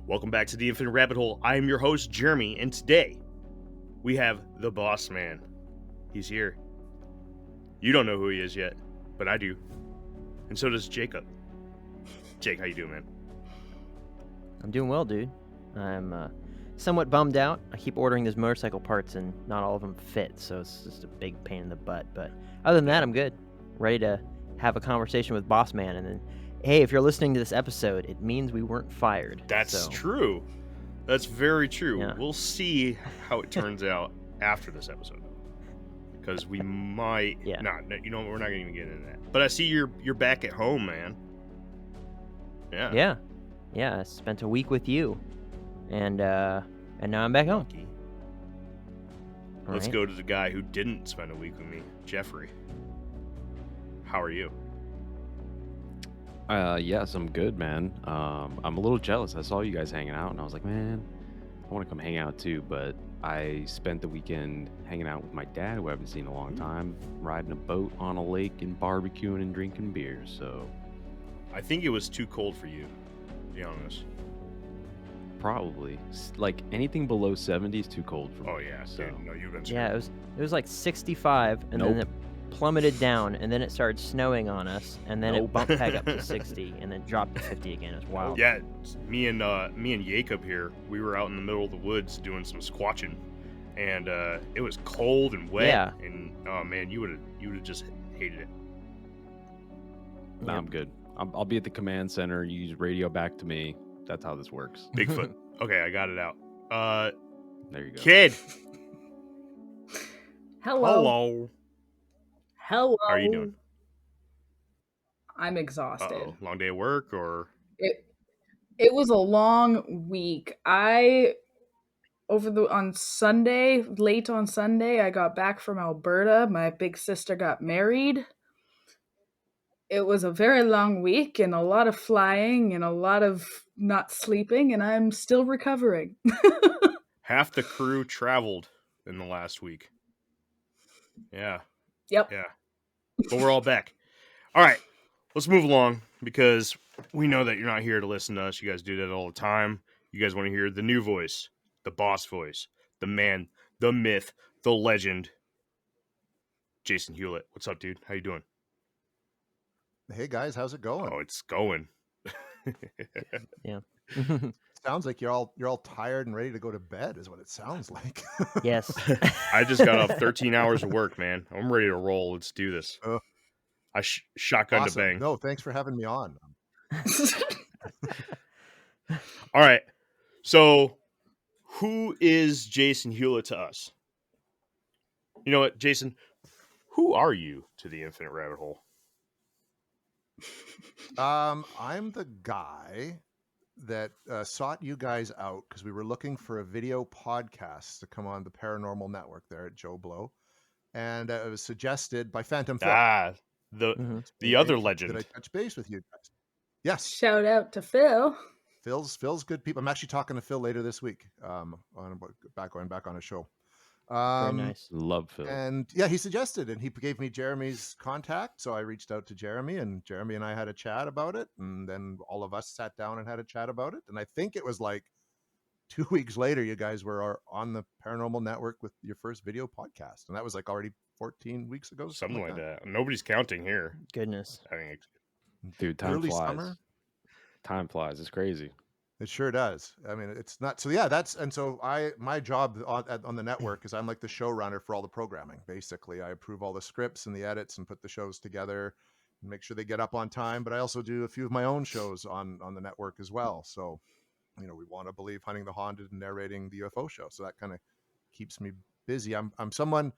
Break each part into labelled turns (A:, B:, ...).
A: Welcome back to the Infinite Rabbit Hole. I am your host, Jeremy, and today we have the boss man. He's here. You don't know who he is yet, but I do. And so does Jacob. Jake, how you doing, man?
B: I'm doing well, dude. I'm somewhat bummed out. I keep ordering these motorcycle parts and not all of them fit, so it's just a big pain in the butt. But other than that, I'm good. Ready to have a conversation with Boss Man, and then, hey, if you're listening to this episode, it means we weren't fired.
A: That's true. That's very true.
B: Yeah.
A: We'll see how it turns out after this episode, because we might not. You know, we're not going to even get into that. But I see you're back at home, man.
B: Yeah. I spent a week with you, and now I'm back home.
A: Lucky. Let's go to the guy who didn't spend a week with me, Jeffrey. How are you?
C: Yes, I'm good, man. I'm a little jealous. I saw you guys hanging out, and I was like, man, I want to come hang out too. But I spent the weekend hanging out with my dad, who I haven't seen in a long time, riding a boat on a lake and barbecuing and drinking beer. So
A: I think it was too cold for you, to be honest.
C: Probably. Like, anything below 70 is too cold for me.
A: Oh, yeah.
C: So.
A: Dude, no, you've been
B: Yeah, it was like 65, and then it plummeted down, and then it started snowing on us, and then it bumped back up to 60, and then dropped to 50 again. It was wild.
A: Yeah, me and Jacob here, we were out in the middle of the woods doing some squatching, and it was cold and wet.
B: Yeah.
A: And oh man, you would have just hated it.
C: No, I'm good. I'll be at the command center. You use radio back to me. That's how this works.
A: Bigfoot. Okay, I got it out.
C: There you go.
A: Kid.
D: Hello.
A: How are you doing?
D: I'm exhausted.
A: Uh-oh. Long day at work, or
D: it was a long week. On Sunday, late on Sunday, I got back from Alberta. My big sister got married. It was a very long week and a lot of flying and a lot of not sleeping, and I'm still recovering.
A: half the crew traveled in the last week. Yeah.
D: Yep.
A: Yeah. But we're all back. All right. Let's move along, because we know that you're not here to listen to us. You guys do that all the time. You guys want to hear the new voice, the boss voice, the man, the myth, the legend, Jason Hewlett. What's up, dude? How you doing?
E: Hey guys, how's it going?
A: Oh, it's going.
B: Yeah.
E: Sounds like you're all tired and ready to go to bed, is what it sounds like.
B: Yes.
A: I just got off 13 hours of work, man. I'm ready to roll. Let's do this. I shotgun
E: awesome.
A: to bang.
E: No, thanks for having me on.
A: All right. So, who is Jason Hewlett to us? You know what, Jason? Who are you to the Infinite Rabbit Hole?
E: I'm the guy that sought you guys out because we were looking for a video podcast to come on the Paranormal Network there at Joe Blow, and it was suggested by Phantom Phil.
A: The other legend.
E: Did I touch base with you guys? Yes.
D: Shout out to Phil.
E: Phil's good people. I'm actually talking to Phil later this week. Going back on a show.
B: Very nice.
C: Love Phil.
E: And yeah, he suggested, and he gave me Jeremy's contact. So I reached out to Jeremy, and Jeremy and I had a chat about it. And then all of us sat down and had a chat about it. And I think it was like 2 weeks later, you guys were on the Paranormal Network with your first video podcast. And that was like already 14 weeks ago.
A: Something like that. Nobody's counting here.
B: Goodness.
A: I mean,
C: Dude, time
E: early
C: flies.
E: Summer.
C: Time flies. It's crazy.
E: It sure does. I mean, it's not. So yeah, my job on the network is I'm like the showrunner for all the programming. Basically, I approve all the scripts and the edits and put the shows together and make sure they get up on time. But I also do a few of my own shows on the network as well. So, we want to believe Hunting the Haunted and narrating the UFO show. So that kind of keeps me busy. I'm someone.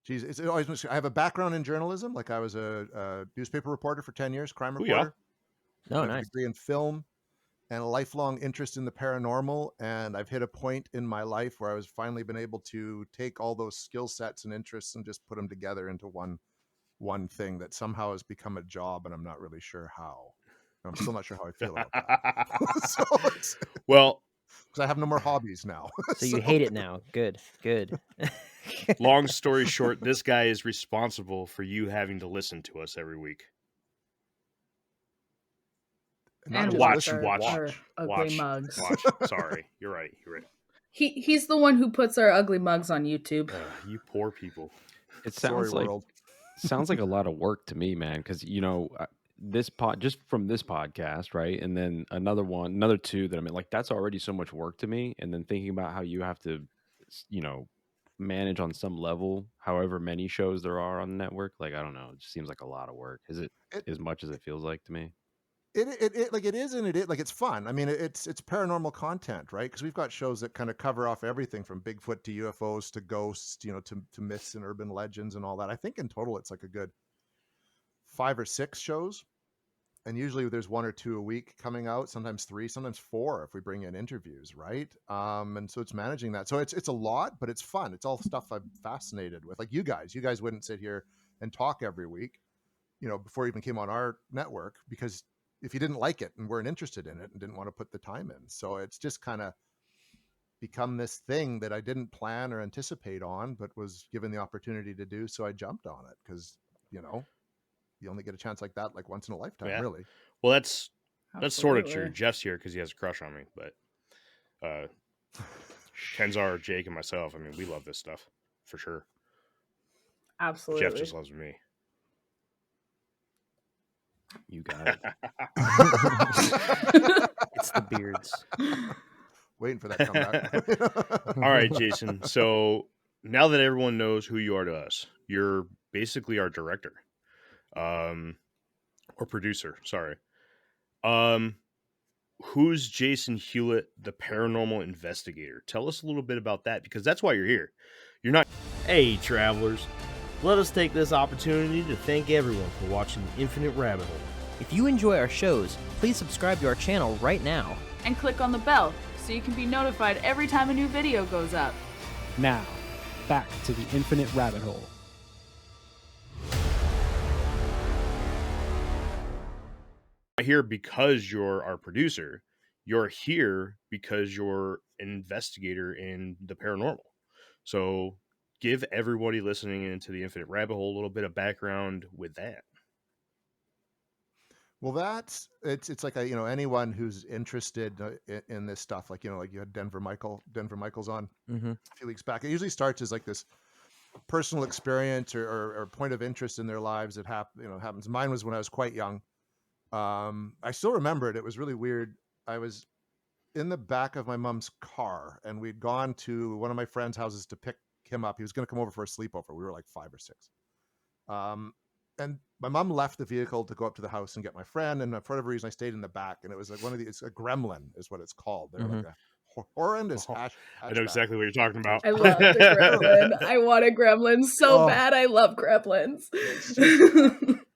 E: Geez, it's always. I have a background in journalism. Like I was a newspaper reporter for 10 years, crime reporter.
B: Oh,
E: I have
B: nice.
E: a degree in film. And a lifelong interest in the paranormal. And I've hit a point in my life where I was finally been able to take all those skill sets and interests and just put them together into one thing that somehow has become a job. And I'm not really sure how. I'm still not sure how I feel about that. Well, because I have no more hobbies now.
B: So you hate it now. Good.
A: long story short, this guy is responsible for you having to listen to us every week.
E: not
D: And
E: just
A: watch,
E: listen,
A: watch,
D: our ugly mugs.
A: watch. Sorry, you're right.
D: He's the one who puts our ugly mugs on YouTube.
A: You poor people.
C: It
E: Sorry,
C: sounds like
E: world.
C: sounds like a lot of work to me, man. Because this just from this podcast, right, and then another two that I'm in, like that's already so much work to me. And then thinking about how you have to, manage on some level, however many shows there are on the network. Like I don't know, it just seems like a lot of work. Is it
E: It,
C: as much as it feels like to me?
E: it like it is, and it is like it's fun. I mean, it's paranormal content, right? Because we've got shows that kind of cover off everything from Bigfoot to UFOs to ghosts, to myths and urban legends and all that. I think in total it's like a good 5 or 6 shows, and usually there's 1 or 2 a week coming out. Sometimes 3, sometimes 4 if we bring in interviews, right? And so it's managing that. So it's a lot, but it's fun. It's all stuff I'm fascinated with. Like you guys wouldn't sit here and talk every week, before you even came on our network, because if you didn't like it and weren't interested in it and didn't want to put the time in. So it's just kind of become this thing that I didn't plan or anticipate on, but was given the opportunity to do. So I jumped on it because, you only get a chance like that like once in a lifetime,
A: Yeah.
E: really.
A: Well, that's sort of true.
D: Absolutely.
A: Jeff's here because he has a crush on me, but Kenzar, Jake, and myself, I mean, we love this stuff for sure.
D: Absolutely.
A: Jeff just loves me.
C: You got it.
B: It's the beards.
E: Waiting for that comeback.
A: All right, Jason. So now that everyone knows who you are to us, you're basically our director, or producer. Sorry. Who's Jason Hewlett, the paranormal investigator? Tell us a little bit about that, because that's why you're here. You're not. Hey, travelers. Let us take this opportunity to thank everyone for watching The Infinite Rabbit Hole.
B: If you enjoy our shows, please subscribe to our channel right now.
F: And click on the bell so you can be notified every time a new video goes up.
G: Now, back to the Infinite Rabbit Hole.
A: Here because you're our producer. You're here because you're an investigator in the paranormal. So give everybody listening into The Infinite Rabbit Hole a little bit of background with that.
E: Well, it's like anyone who's interested in this stuff, like like you had Denver Michaels on a few weeks back. It usually starts as like this personal experience or point of interest in their lives that happens. Mine was when I was quite young. I still remember it. It was really weird. I was in the back of my mom's car, and we'd gone to one of my friend's houses to pick him up. He was going to come over for a sleepover. We were like 5 or 6. And my mom left the vehicle to go up to the house and get my friend. And for whatever reason, I stayed in the back. And it was like it's a gremlin is what it's called. They're like a horrendous hatchback.
A: I know exactly what you're talking about.
D: I love the gremlin. I want a gremlin so bad. I love gremlins.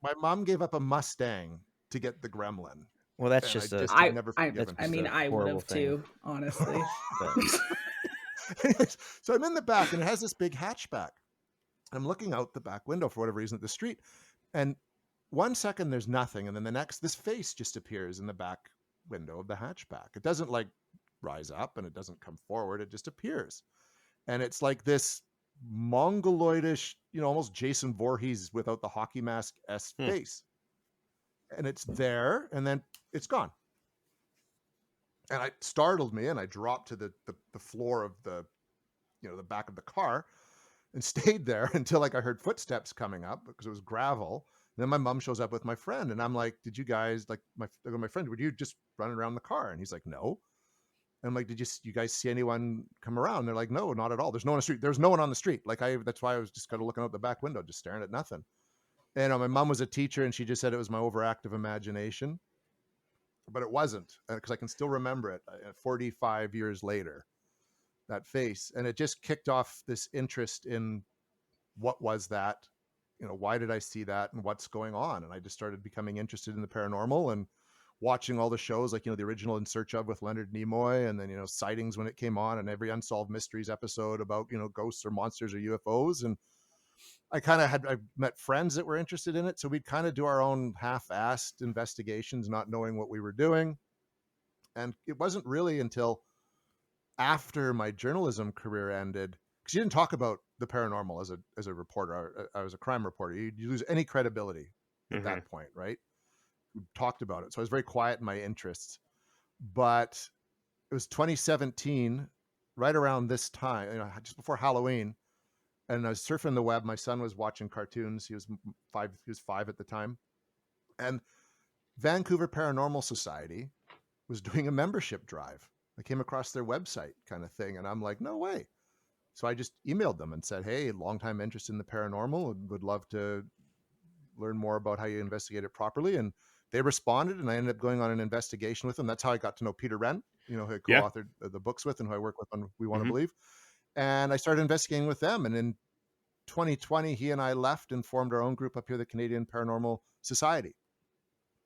E: My mom gave up a Mustang to get the gremlin.
B: Well, that's
E: And
B: just
E: I never
D: I
E: forgiven.
D: mean,
B: a
D: I would
B: horrible
D: have too, honestly.
E: So I'm in the back, and it has this big hatchback. I'm looking out the back window for whatever reason at the street, and 1 second there's nothing, and then the next, this face just appears in the back window of the hatchback. It doesn't like rise up, and it doesn't come forward. It just appears, and it's like this mongoloidish, almost Jason Voorhees without the hockey mask face, and it's there, and then it's gone. And it startled me, and I dropped to the floor of the back of the car and stayed there until like I heard footsteps coming up because it was gravel. And then my mom shows up with my friend, and I'm like, "Did you guys my friend? Would you just run around the car?" And he's like, "No." And I'm like, "Did you guys see anyone come around?" And they're like, "No, not at all. There's no one on the street. There's no one on the street." That's why I was just kind of looking out the back window, just staring at nothing. And my mom was a teacher, and she just said it was my overactive imagination. But it wasn't, because I can still remember it 45 years later, that face. And it just kicked off this interest in what was that, why did I see that, and what's going on? And I just started becoming interested in the paranormal and watching all the shows, like, the original In Search Of with Leonard Nimoy, and then, Sightings when it came on, and every Unsolved Mysteries episode about, ghosts or monsters or UFOs. And I met friends that were interested in it. So we'd kind of do our own half-assed investigations, not knowing what we were doing. And it wasn't really until after my journalism career ended, because you didn't talk about the paranormal as a reporter. I was a crime reporter. You lose any credibility at that point, right? talked about it. So I was very quiet in my interests. But it was 2017, right around this time, just before Halloween, and I was surfing the web. My son was watching cartoons. He was 5. He was 5 at the time, and Vancouver Paranormal Society was doing a membership drive. I came across their website, kind of thing, and I'm like, no way. So I just emailed them and said, hey, long-time interest in the paranormal, would love to learn more about how you investigate it properly. And they responded, and I ended up going on an investigation with them. That's how I got to know Peter Wren, who I
A: Yeah.
E: co-authored the books with, and who I work with on We Want to
A: Mhm.
E: Believe. And I started investigating with them. And in 2020, he and I left and formed our own group up here, the Canadian Paranormal Society.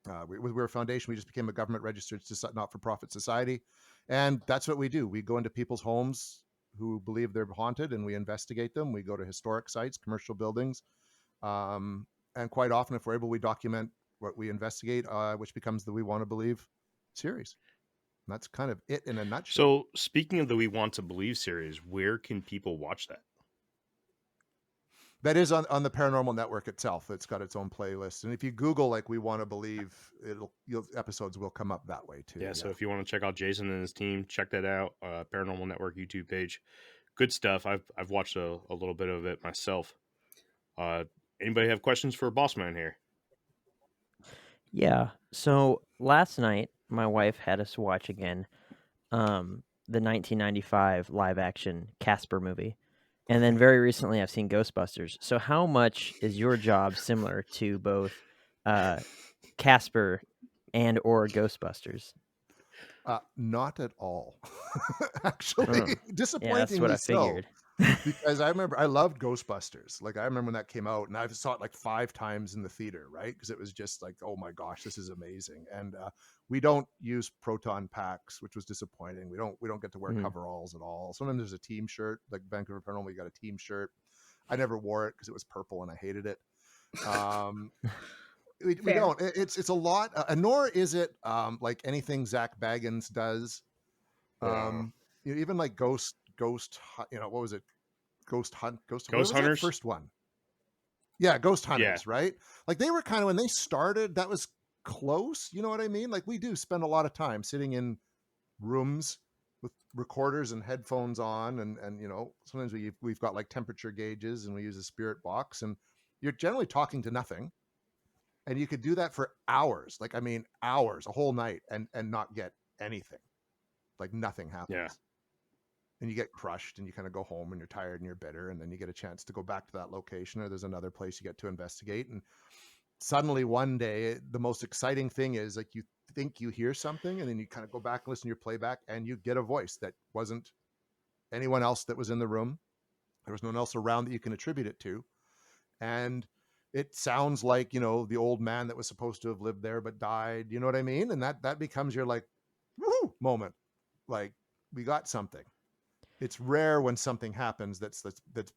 E: We're a foundation. We just became a government registered not-for-profit society. And that's what we do. We go into people's homes who believe they're haunted, and we investigate them. We go to historic sites, commercial buildings. And quite often, if we're able, we document what we investigate, which becomes the We Want to Believe series. And that's kind of it in a nutshell.
A: So, speaking of the We Want to Believe series, where can people watch that?
E: That is on the Paranormal Network itself. It's got its own playlist. And if you Google like We Want to Believe, episodes will come up that way too.
A: Yeah, so if you want to check out Jason and his team, check that out. Paranormal Network YouTube page. Good stuff. I've watched a little bit of it myself. Anybody have questions for Boss Man here?
B: Yeah. So last night, my wife had us watch again the 1995 live action Casper movie. And then very recently, I've seen Ghostbusters. So how much is your job similar to both Casper and or Ghostbusters?
E: Not at all. Actually,
B: Yeah, that's
E: disappointingly
B: what I
E: so.
B: figured.
E: Because I remember I loved Ghostbusters. Like I remember when that came out, and I saw it like 5 times in the theater, right? Because it was just like, oh my gosh, this is amazing. And we don't use proton packs, which was disappointing. We don't get to wear
B: Mhm.
E: coveralls at all. Sometimes there's a team shirt, like Vancouver Paranormal. We got a team shirt. I never wore it because it was purple and I hated it. We
D: Fair.
E: don't. It's a lot, nor is it like anything Zach Baggins does. Even like Ghost. What was it? Ghost Hunt. What was that
A: Hunters?
E: first one? Yeah, Ghost
A: Yeah.
E: Hunters, right? Like they were kind of, when they started, that was close. You know what I mean? Like we do spend a lot of time sitting in rooms with recorders and headphones on, and sometimes we've got like temperature gauges, and we use a spirit box, and you're generally talking to nothing. And you could do that for hours, like I mean hours, a whole night, and not get anything. Like nothing happens.
A: Yeah.
E: And you get crushed, and you kind of go home and you're tired and you're bitter, and then you get a chance to go back to that location, or there's another place you get to investigate, and suddenly one day the most exciting thing is like you think you hear something, and then you kind of go back and listen to your playback, and you get a voice that wasn't anyone else that was in the room. There was no one else around that you can attribute it to, and it sounds like the old man that was supposed to have lived there but died. You know what I mean? And that becomes your like woohoo moment. Like we got something. It's rare when something happens that's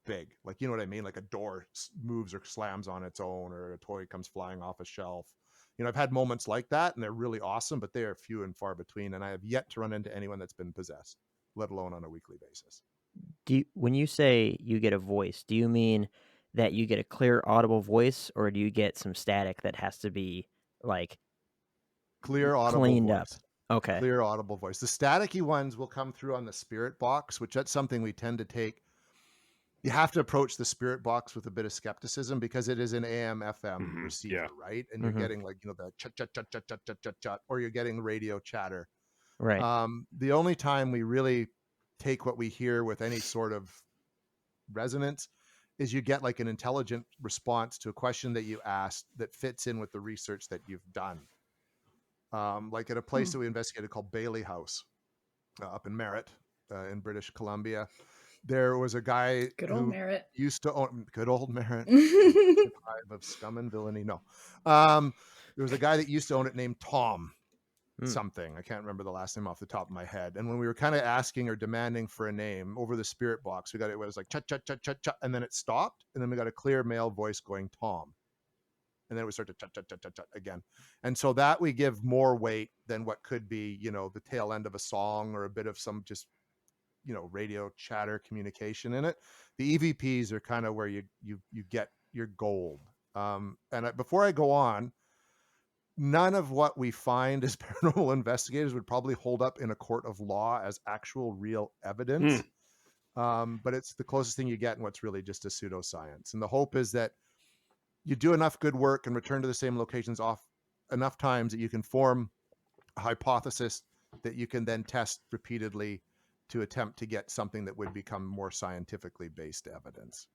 E: big. Like, you know what I mean? Like a door moves or slams on its own, or a toy comes flying off a shelf. I've had moments like that, and they're really awesome, but they are few and far between. And I have yet to run into anyone that's been possessed, let alone on a weekly basis.
B: When you say you get a voice, do you mean that you get a clear audible voice, or do you get some static that has to be like
E: Clear audible
B: cleaned
E: voice.
B: up? Okay.
E: Clear audible voice. The staticky ones will come through on the spirit box, which that's something we tend to take. You have to approach the spirit box with a bit of skepticism, because it is an AM FM receiver,
A: yeah.
E: right? And you're getting like the chut chut chut chut chut chut chut chut, or you're getting radio chatter.
B: Right.
E: The only time we really take what we hear with any sort of resonance is you get like an intelligent response to a question that you asked that fits in with the research that you've done. Like at a place that we investigated called Bailey House up in Merritt in British Columbia. There was a guy
D: Good old
E: who
D: Merritt.
E: used to own good old Merritt of scum and villainy. No, there was a guy that used to own it named Tom something. I can't remember the last name off the top of my head. And when we were kind of asking or demanding for a name over the spirit box, it was like chut chut chut chut chut, and then it stopped, and then we got a clear male voice going Tom, and then it would start to chut chut chut chut chut again. And so that we give more weight than what could be the tail end of a song or a bit of some just radio chatter communication in it. The EVPs are kind of where you get your gold. And before I go on, none of what we find as paranormal investigators would probably hold up in a court of law as actual real evidence. But it's the closest thing you get, and what's really just a pseudoscience. And the hope is that you do enough good work and return to the same locations off enough times that you can form a hypothesis that you can then test repeatedly to attempt to get something that would become more scientifically based evidence.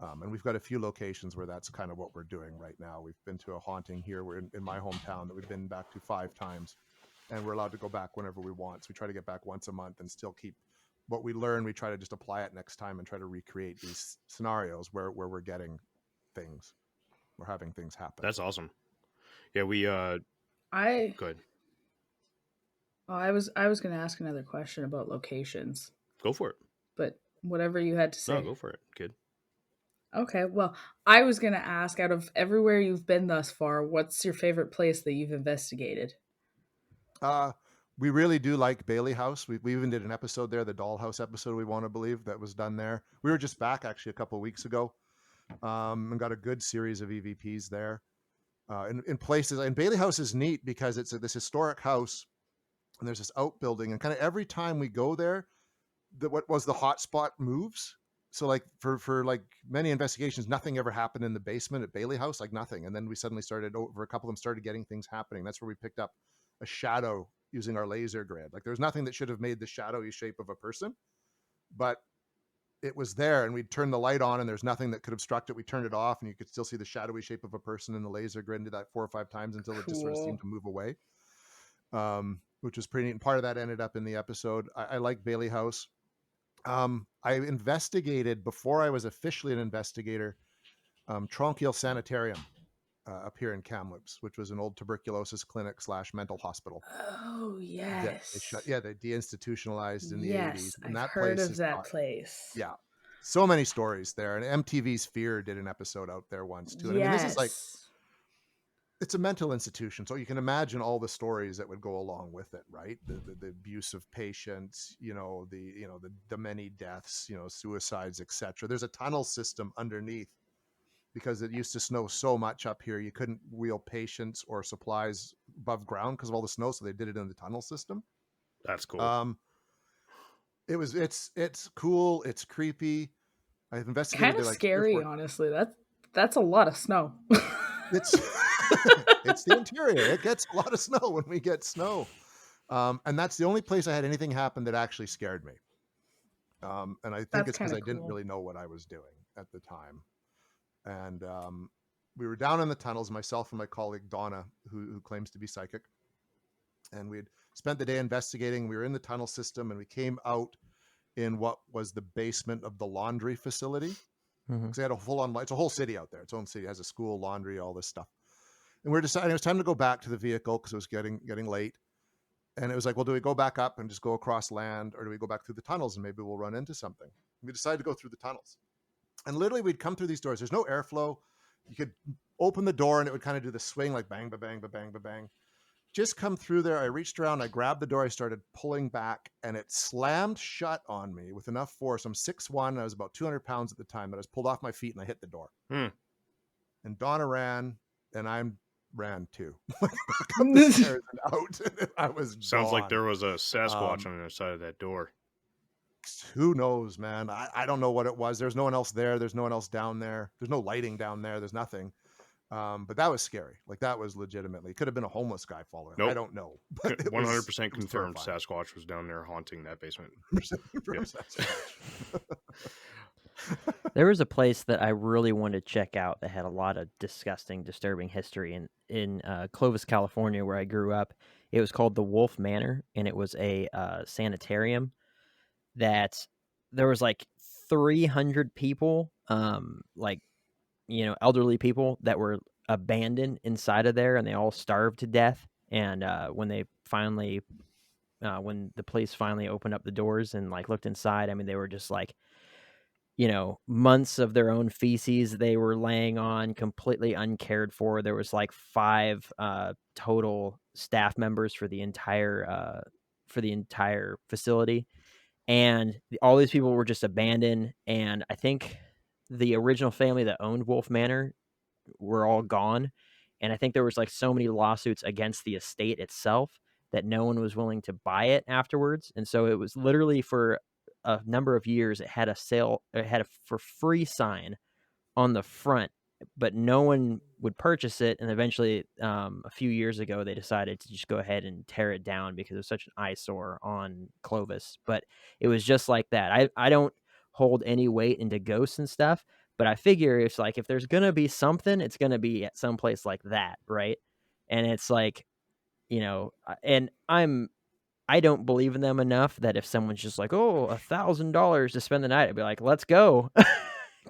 E: And we've got a few locations where that's kind of what we're doing right now. We've been to a haunting here. We're in my hometown that we've been back to 5 times, and we're allowed to go back whenever we want. So we try to get back once a month and still keep what we learn. We try to just apply it next time and try to recreate these scenarios where we're getting things, we're having things happen.
A: That's awesome. Yeah, we
D: I
A: good.
D: Oh, I was going to ask another question about locations,
A: Go for it.
D: but whatever you had to say.
A: No, go for it, kid.
D: Okay, well, I was going to ask, out of everywhere you've been thus far, what's your favorite place that you've investigated?
E: We really do like Bailey House. We even did an episode there, the Dollhouse episode, we want to believe, that was done there. We were just back actually a couple of weeks ago, and got a good series of EVPs there. In places, and Bailey House is neat because it's this historic house, and there's this outbuilding, and kind of every time we go there, what was the hot spot moves. So like for like many investigations, nothing ever happened in the basement at Bailey House, like nothing. And then we suddenly started, over a couple of them started getting things happening. That's where we picked up a shadow using our laser grid. Like there's nothing that should have made the shadowy shape of a person, but it was there, and we'd turn the light on and there's nothing that could obstruct it. We turned it off and you could still see the shadowy shape of a person in the laser grid, and did that 4 or 5 times until it just sort of seemed to move away. Which was pretty neat. And part of that ended up in the episode. I like Bailey House. I investigated, before I was officially an investigator, Tronquil Sanitarium up here in Kamloops, which was an old tuberculosis clinic / mental hospital.
D: Oh, yes.
E: They deinstitutionalized in the 80s.
D: Yes,
E: And
D: I've heard of that place.
E: Yeah. So many stories there. And MTV's Fear did an episode out there once too. And I mean, this is like, it's a mental institution, so you can imagine all the stories that would go along with it, right? The abuse of patients, the many deaths, suicides, etc. There's a tunnel system underneath, because it used to snow so much up here, you couldn't wheel patients or supplies above ground because of all the snow, so they did it in the tunnel system.
A: That's cool.
E: It's cool. It's creepy. I've investigated.
D: Kind of scary, honestly. That's a lot of snow.
E: It's the interior. It gets a lot of snow when we get snow. And that's the only place I had anything happen that actually scared me. And I think it's because I didn't really know what I was doing at the time. And we were down in the tunnels, myself and my colleague Donna, who claims to be psychic. And we'd spent the day investigating. We were in the tunnel system, and we came out in what was the basement of the laundry facility. Because they had a full-on, it's a whole city out there. Its own city, it has a school, laundry, all this stuff. And we're deciding it was time to go back to the vehicle because it was getting late. And it was like, well, do we go back up and just go across land, or do we go back through the tunnels and maybe we'll run into something? We decided to go through the tunnels. And literally we'd come through these doors. There's no airflow. You could open the door and it would kind of do the swing, like bang, ba bang, ba bang, ba bang. Just come through there. I reached around, I grabbed the door, I started pulling back, and it slammed shut on me with enough force. I'm 6'1", I was about 200 pounds at the time, but I was pulled off my feet and I hit the door. And Donna ran, and I ran too. Back up the stairs and out. I was
A: Sounds
E: gone.
A: like there was a Sasquatch on the other side of that door.
E: Who knows, man? I don't know what it was. There's no one else there. There's no one else down there. There's no lighting down there. There's nothing. But that was scary. Like, that was legitimately, it could have been a homeless guy following. Nope. I don't know.
A: 100% confirmed Sasquatch was down there haunting that basement.
B: There was a place that I really wanted to check out that had a lot of disgusting, disturbing history in Clovis, California, where I grew up. It was called the Wolf Manor, and it was a sanitarium that there was like 300 people, elderly people that were abandoned inside of there, and they all starved to death. And when the police finally opened up the doors and like looked inside, I mean, they were just like, months of their own feces they were laying on, completely uncared for. There was like 5 total staff members for the entire facility, and all these people were just abandoned. And I think the original family that owned Wolf Manor were all gone, And I think there was like so many lawsuits against the estate itself that no one was willing to buy it afterwards. And so it was literally for a number of years, it had a for free sign on the front, but no one would purchase it. And eventually, a few years ago, they decided to just go ahead and tear it down because it was such an eyesore on Clovis. But it was just like that. I don't hold any weight into ghosts and stuff, but I figure if there's gonna be something, it's gonna be at some place like that, right? And it's like, and I don't believe in them enough that if someone's just like, oh, $1,000 to spend the night, I'd be like, let's go.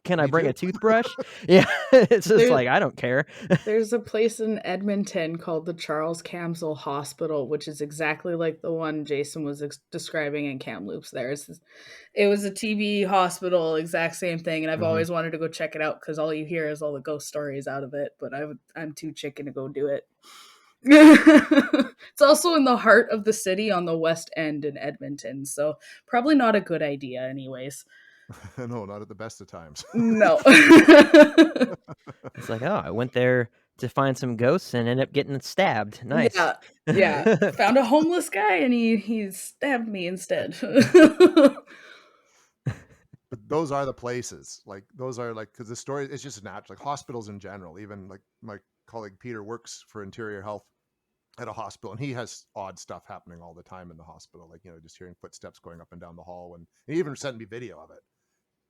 B: Can I
E: Me
B: bring
E: too.
B: a toothbrush? Yeah, it's just
D: There-
B: like, I don't care.
D: There's a place in Edmonton called the Charles Camsell Hospital, which is exactly like the one Jason was describing in Kamloops. It was a TB hospital, exact same thing, and I've
E: Mhm.
D: always wanted to go check it out because all you hear is all the ghost stories out of it. But I'm too chicken to go do it. It's also in the heart of the city on the west end in Edmonton, so probably not a good idea, anyways.
E: No, not at the best of times.
D: No.
B: It's like, oh, I went there to find some ghosts and ended up getting stabbed. Nice.
D: Yeah. Found a homeless guy and he stabbed me instead.
E: But those are the places. Like those are like, because the story it's just natural. Like hospitals in general. Even like my colleague Peter works for Interior Health at a hospital, and he has odd stuff happening all the time in the hospital. Like just hearing footsteps going up and down the hall, and he even sent me video of it.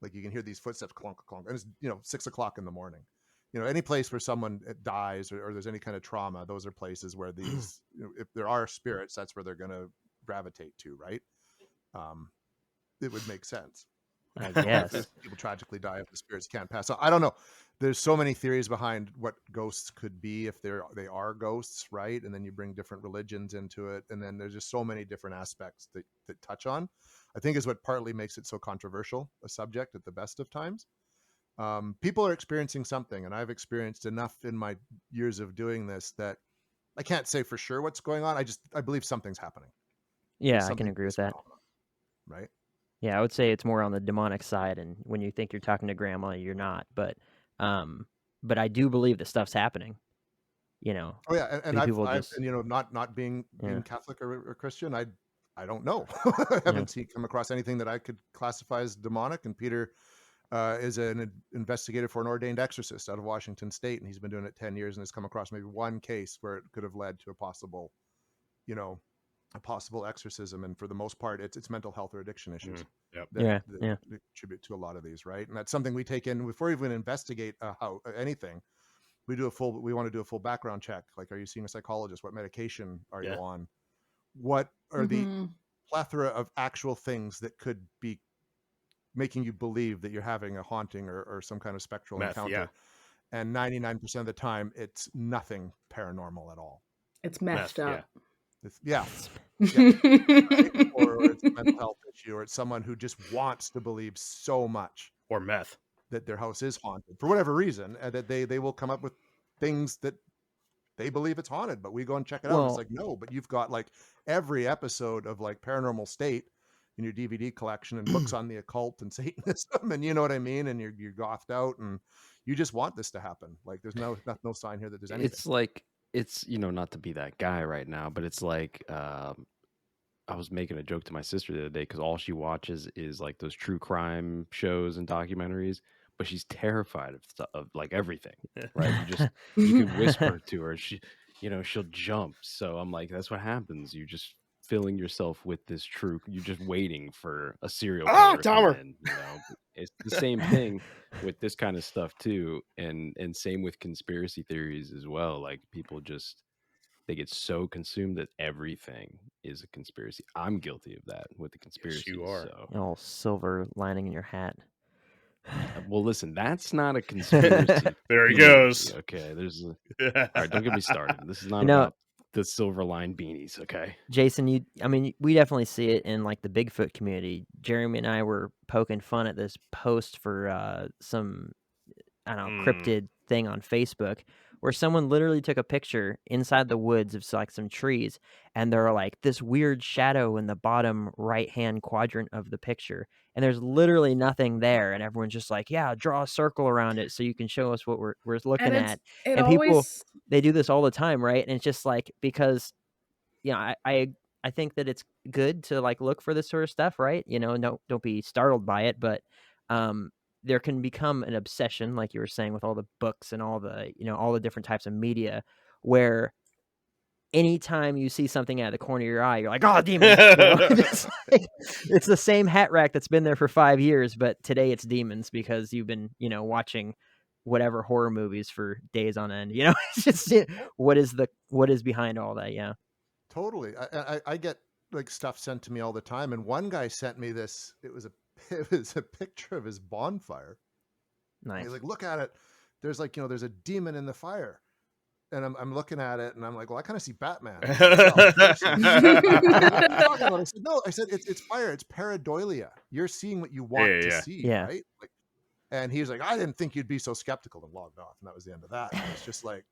E: Like you can hear these footsteps clunk clunk, and it's 6:00 in the morning. Any place where someone dies or there's any kind of trauma, those are places where these, if there are spirits, that's where they're going to gravitate to, right? It would make sense.
B: I guess.
E: People tragically die if the spirits can't pass. So I don't know. There's so many theories behind what ghosts could be if they are ghosts, right? And then you bring different religions into it, and then there's just so many different aspects that touch on. I think is what partly makes it so controversial a subject at the best of times. People are experiencing something, and I've experienced enough in my years of doing this that I can't say for sure what's going on. I believe something's happening.
B: Yeah, I
E: Something
B: can agree with
E: is
B: that.
E: going on, right?
B: Yeah, I would say it's more on the demonic side, and when you think you're talking to grandma, you're not. But I do believe that stuff's happening.
E: Oh yeah, and
B: people
E: I've
B: just-
E: not being
B: Yeah.
E: Catholic or Christian, I don't know. I haven't come across anything that I could classify as demonic. And Peter is an investigator for an ordained exorcist out of Washington State, and he's been doing it 10 years and has come across maybe one case where it could have led to a possible exorcism. And for the most part, it's mental health or addiction issues.
A: Yep.
E: That contribute to a lot of these, right? And that's something we take in before we even investigate anything. We want to do a full background check. Like, are you seeing a psychologist? What medication are you on? What are the plethora of actual things that could be making you believe that you're having a haunting or some kind of spectral encounter?
A: Yeah.
E: And 99% of the time, it's nothing paranormal at all.
D: It's messed up.
E: Yeah. Right? Or it's a mental health issue, or it's someone who just wants to believe so much,
A: or meth,
E: that their house is haunted for whatever reason, and that they will come up with things that they believe it's haunted, but we go and check it out. It's like, no, but you've got like every episode of like Paranormal State in your DVD collection and books on the occult and Satanism, and you know what I mean, and you're gothed out, and you just want this to happen. Like there's no sign here that there's anything.
C: It's like, it's not to be that guy right now, but it's like I was making a joke to my sister the other day because all she watches is like those true crime shows and documentaries, but she's terrified of stuff, of like everything, right? You can whisper to her, she'll jump. So I'm like, that's what happens. You just filling yourself with this you're just waiting for a serial killer to come in, It's the same thing with this kind of stuff too, and same with conspiracy theories as well. Like people they get so consumed that everything is a conspiracy. I'm guilty of that with the conspiracy.
A: Yes, you are.
C: So.
B: All silver lining in your hat.
C: Well, listen, that's not a conspiracy.
A: There he goes.
C: Okay, all right, don't get me started. This is not about the silver line beanies, okay?
B: Jason, we definitely see it in like the Bigfoot community. Jeremy and I were poking fun at this post for some, I don't know, cryptid thing on Facebook where someone literally took a picture inside the woods of like some trees, and there are like this weird shadow in the bottom right-hand quadrant of the picture, and there's literally nothing there, and everyone's just like, yeah, draw a circle around it so you can show us what we're looking
D: And
B: at.
D: it
B: And people,
D: always
B: they do this all the time, right? And it's just like, because I think that it's good to like look for this sort of stuff, right? No, don't be startled by it, but there can become an obsession, like you were saying, with all the books and all the all the different types of media, where anytime you see something out of the corner of your eye, you're like, oh, demons. It's the same hat rack that's been there for 5 years, but today it's demons because you've been watching whatever horror movies for days on end. It's just what is behind all that. Yeah.
E: Totally. I get like stuff sent to me all the time, and one guy sent me this. It was a picture of his bonfire.
B: Nice.
E: He's like, look at it. There's like there's a demon in the fire, and I'm looking at it, and I'm like, well, I kind of see Batman. I said, no. I said it's fire. It's pareidolia. You're seeing what you want to see, right? Like, and he's like, I didn't think you'd be so skeptical, and logged off, and that was the end of that. And it's just like,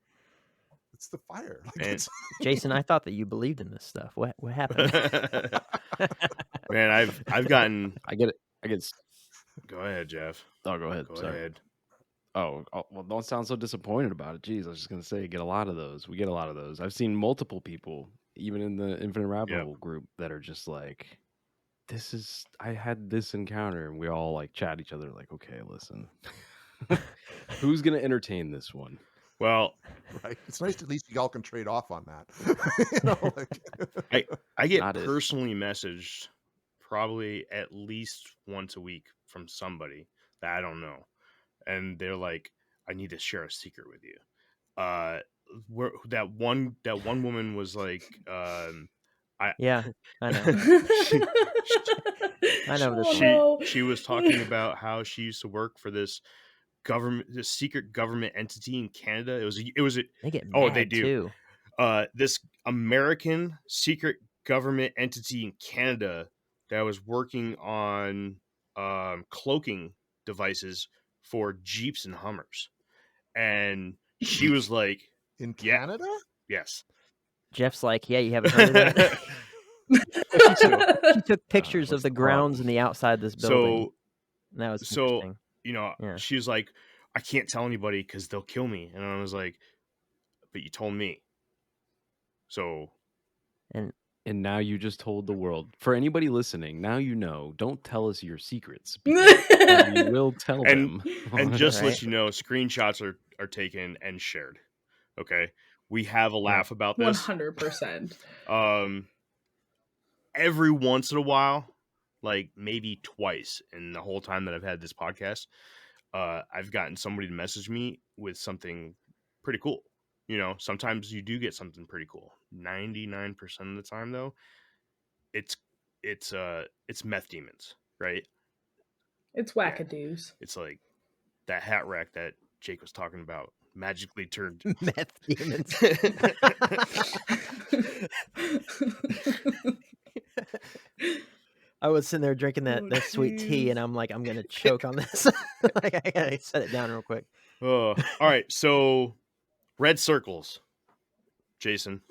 E: it's the fire. Like,
B: Jason, I thought that you believed in this stuff. What happened?
A: Man, I've gotten.
C: I get it.
A: Go ahead, Jeff.
C: Oh, go ahead.
A: Go
C: Sorry.
A: ahead.
C: Oh, well, don't sound so disappointed about it. Jeez, I was just gonna say, get a lot of those. We get a lot of those. I've seen multiple people, even in the Infinite Rabbit Hole group, that are just like, I had this encounter, and we all like chat each other like, okay, listen, who's gonna entertain this one?
A: Well,
E: right. It's nice at least y'all can trade off on that.
A: I get personally messaged probably at least once a week from somebody that I don't know, and they're like, I need to share a secret with you. That one woman was like,
B: yeah, I know. I know this.
A: She was talking about how she used to work for this secret government entity in Canada.
B: They get mad
A: they do
B: too.
A: This American secret government entity in Canada that was working on cloaking devices for Jeeps and Hummers, and she was like,
E: in Canada?
A: Yes.
B: Jeff's like, yeah, you haven't heard of that. She took pictures of the grounds and the outside of this building. That was interesting.
A: She was like, I can't tell anybody because they'll kill me. And I was like, but you told me. So.
C: And now you just told the world. For anybody listening, now you know. Don't tell us your secrets. We will tell them.
A: And just let you know, screenshots are taken and shared. Okay? We have a laugh about this.
D: 100%.
A: Every once in a while, like maybe twice in the whole time that I've had this podcast, I've gotten somebody to message me with something pretty cool. Sometimes you do get something pretty cool. 99% of the time, though, it's meth demons, right?
D: It's wackadoos.
A: Yeah. It's like that hat rack that Jake was talking about magically turned
B: meth demons. I was sitting there drinking that sweet tea, and I'm like, I'm gonna choke on this. I gotta set it down real quick.
A: All right, so red circles, Jason.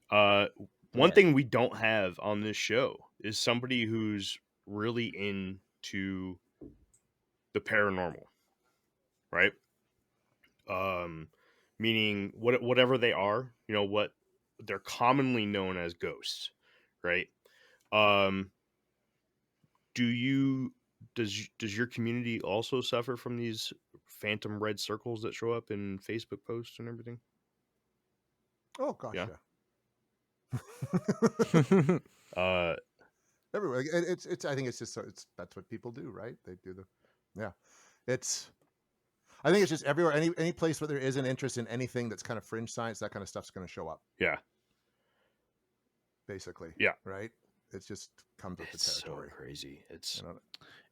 A: One thing we don't have on this show is somebody who's really into the paranormal, right? Meaning whatever they are, what they're commonly known as ghosts, right? Does your community also suffer from these phantom red circles that show up in Facebook posts and everything?
E: Oh gosh, yeah. Everywhere. It's. I think it's just that's what people do, right? They do I think it's just everywhere. Any place where there is an interest in anything that's kind of fringe science, that kind of stuff's going to show up.
A: Yeah.
E: Basically.
A: Yeah.
E: Right. It just comes with the territory.
A: So crazy. It's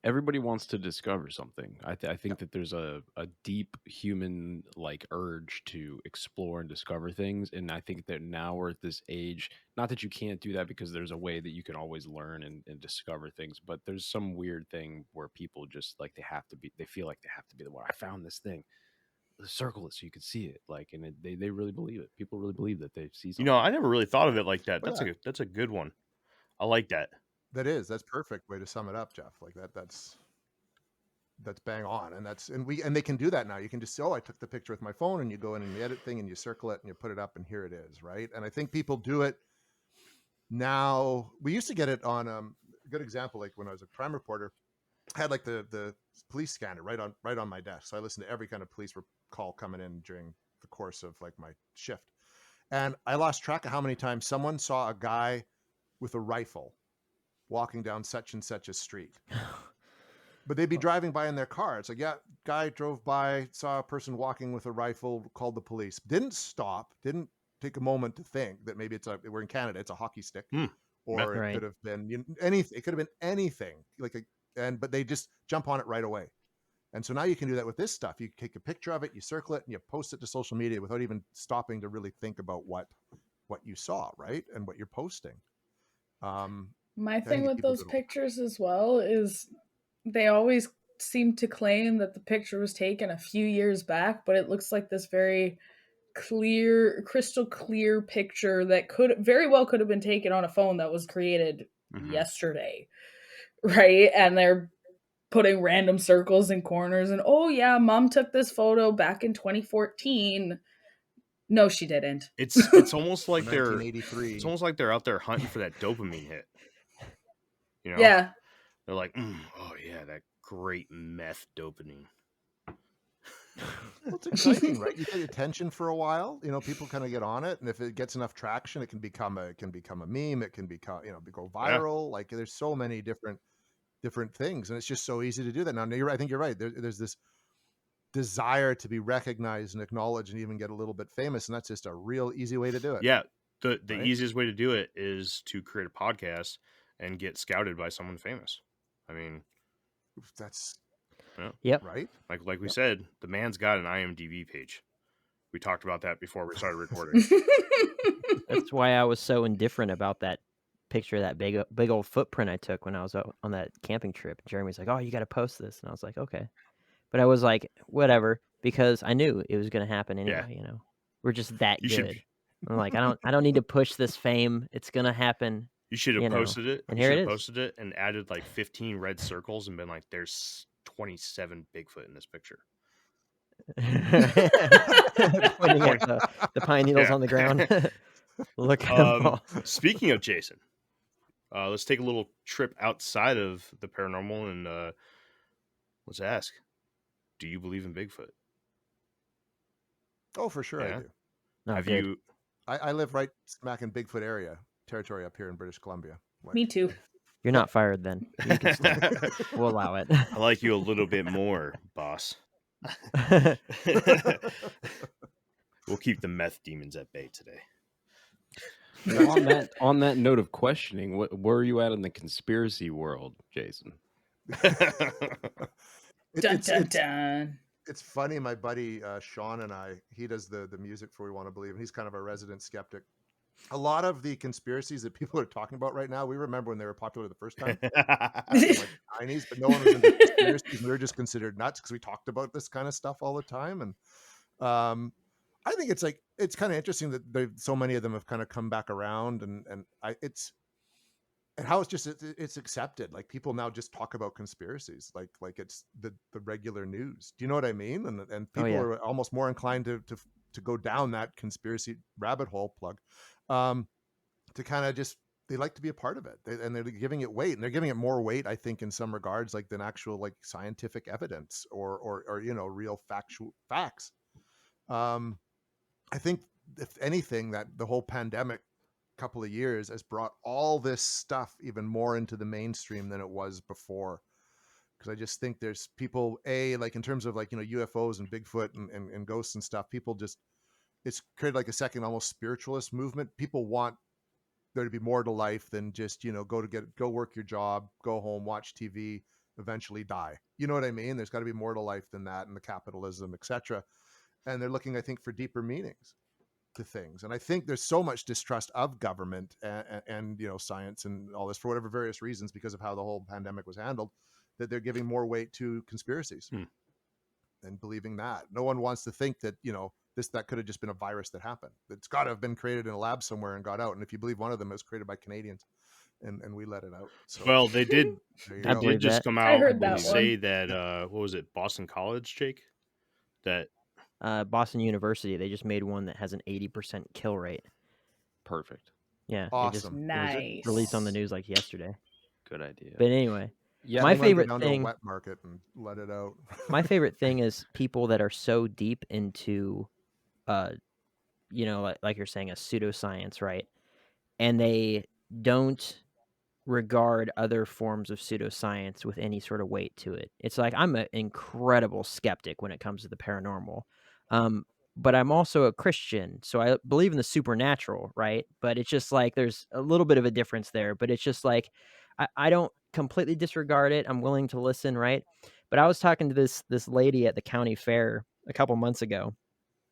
C: everybody wants to discover something. I think that there's a deep human like urge to explore and discover things, and I think that now we're at this age. Not that you can't do that, because there's a way that you can always learn and discover things, but there's some weird thing where people just like they feel like they have to be the one. I found this thing. circle it so you could see it. Like, and they really believe it. People really believe that they see
A: You
C: something.
A: know, I never really thought of it like that.
E: Oh, yeah.
A: That's a good one. I like that.
E: That's perfect way to sum it up, Jeff. Like that's bang on. And they can do that now. You can just say, oh, I took the picture with my phone, and you go in and the edit thing and you circle it and you put it up and here it is, right? And I think people do it now. We used to get it on a good example, like when I was a crime reporter, I had like the police scanner right on my desk. So I listened to every kind of police call coming in during the course of like my shift. And I lost track of how many times someone saw a guy with a rifle walking down such and such a street. But they'd be driving by in their car. It's like, yeah, guy drove by, saw a person walking with a rifle, called the police. Didn't stop, didn't take a moment to think that maybe we're in Canada, it's a hockey stick. Or
B: Right.
E: it could have been anything. It could have been anything. But they just jump on it right away. And so now you can do that with this stuff. You take a picture of it, you circle it, and you post it to social media without even stopping to really think about what you saw, right? And what you're posting.
D: My
E: I
D: thing
E: think
D: with
E: people
D: those
E: do it.
D: pictures as well is they always seem to claim that the picture was taken a few years back, but it looks like this very clear, crystal clear picture that could have been taken on a phone that was created yesterday, right? And they're putting random circles and corners and, oh yeah, mom took this photo back in 2014. No, she didn't.
A: It's almost like they're
E: 1983.
A: it's almost like they're out there hunting for that dopamine hit. You know?
D: Yeah.
A: They're like, oh yeah, that great meth dopamine.
E: Well, it's exciting, right? You get attention for a while. You know, people kind of get on it, and if it gets enough traction, it can become a meme. It can become, go viral. Like there's so many different things, and it's just so easy to do that now. I think you're right. There's this desire to be recognized and acknowledged, and even get a little bit famous, and that's just a real easy way to do it.
A: Yeah, the
E: Right?
A: easiest way to do it is to create a podcast and get scouted by someone famous. I mean,
E: That's
B: Yep.
E: right.
A: like we said, the man's got an IMDb page. We talked about that before we started recording.
B: That's why I was so indifferent about that picture of that big old footprint I took when I was out on that camping trip. Jeremy's like, "Oh, you got to post this," and I was like, "Okay," but I was like, "Whatever," because I knew it was going to happen anyway.
A: Yeah.
B: You know, we're just that
A: You
B: good.
A: should
B: I'm like, I don't need to push this fame. It's going to happen.
A: you should have
B: You know,
A: posted it.
B: and
A: You
B: here
A: should
B: it
A: have
B: is.
A: posted it and added like 15 red circles and been like, "There's 27 Bigfoot in this picture."
B: Pointing at the pine needles on the ground. Look at them all.
A: Speaking of Jason, let's take a little trip outside of the paranormal and let's ask, do you believe in Bigfoot?
E: Oh, for sure,
A: Yeah?
E: I do.
B: Oh,
A: Have
B: good.
A: you?
E: I live right smack in Bigfoot territory up here in British Columbia.
D: Me too.
B: You're not fired then. You can stay. We'll allow it.
A: I like you a little bit more, boss. We'll keep the meth demons at bay today.
C: On that note of questioning, where are you at in the conspiracy world, Jason?
D: Dun, dun, dun.
E: It's funny. My buddy Sean and he does the music for We Want to Believe, and he's kind of a resident skeptic. A lot of the conspiracies that people are talking about right now, we remember when they were popular the first time, like 90s, but no one was into conspiracies. We were just considered nuts because we talked about this kind of stuff all the time. And I think it's kind of interesting that so many of them have kind of come back around, and how it's accepted. Like people now just talk about conspiracies like it's the regular news. Do you know what I mean? And people are almost more inclined to go down that conspiracy rabbit hole to kind of just, they like to be a part of it, and they're giving it weight, and they're giving it more weight, I think, in some regards, like than actual like scientific evidence or real factual facts. I think if anything, that the whole pandemic couple of years has brought all this stuff even more into the mainstream than it was before. Because I just think there's people, like in terms of like, UFOs and Bigfoot and ghosts and stuff, people just, it's created like a second almost spiritualist movement. People want there to be more to life than just, go work your job, go home, watch TV, eventually die. You know what I mean? There's got to be more to life than that, and the capitalism, etc. And they're looking, I think, for deeper meanings to things. And I think there's so much distrust of government and science and all this for whatever various reasons, because of how the whole pandemic was handled, that they're giving more weight to conspiracies. and believing that. No one wants to think that, that could have just been a virus that happened. It's got to have been created in a lab somewhere and got out. And if you believe one of them, it was created by Canadians, and we let it out. So
A: Well, they did.
E: there you
A: They
B: I
E: go.
B: believe
A: did just
B: that.
A: come
D: I
A: out
D: heard
A: and
D: that
A: say
D: one.
A: that what was it, Boston College, Jake? That
B: Boston University, they just made one that has an 80% kill rate.
C: Perfect.
B: Yeah,
E: Awesome.
B: it was
D: Nice.
B: released on the news like yesterday.
C: Good idea.
B: But anyway,
C: Yeah,
B: my
E: We wanna go
B: favorite
E: down to a
B: thing,
E: wet market and let it out.
B: my favorite thing is people that are so deep into, like you're saying, a pseudoscience, right? And they don't regard other forms of pseudoscience with any sort of weight to it. It's like I'm an incredible skeptic when it comes to the paranormal. But I'm also a Christian, so I believe in the supernatural, right? But it's just like there's a little bit of a difference there. But it's just like I don't completely disregard it. I'm willing to listen, right? But I was talking to this lady at the county fair a couple months ago.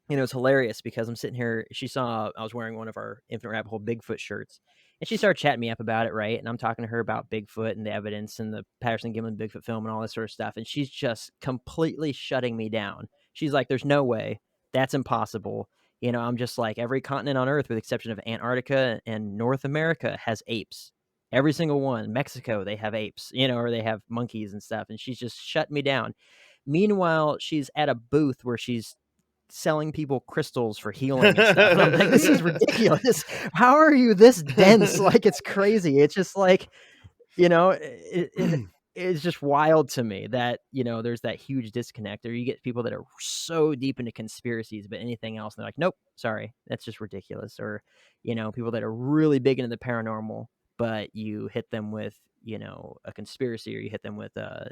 B: It was hilarious because I'm sitting here. She saw I was wearing one of our Infinite Rabbit Hole Bigfoot shirts, and she started chatting me up about it, right? And I'm talking to her about Bigfoot and the evidence and the Patterson Gimlin Bigfoot film and all this sort of stuff. And she's just completely shutting me down. She's like, "There's no way. That's impossible." I'm just like, every continent on Earth, with the exception of Antarctica and North America, has apes. Every single one. Mexico, they have apes, or they have monkeys and stuff. And she's just shutting me down. Meanwhile, she's at a booth where she's selling people crystals for healing and stuff. And I'm like, this is ridiculous. How are you this dense? Like, it's crazy. It's just like, it's just wild to me that, there's that huge disconnect. Or you get people that are so deep into conspiracies, but anything else, they're like, nope, sorry, that's just ridiculous. Or, people that are really big into the paranormal, but you hit them with, a conspiracy, or you hit them with a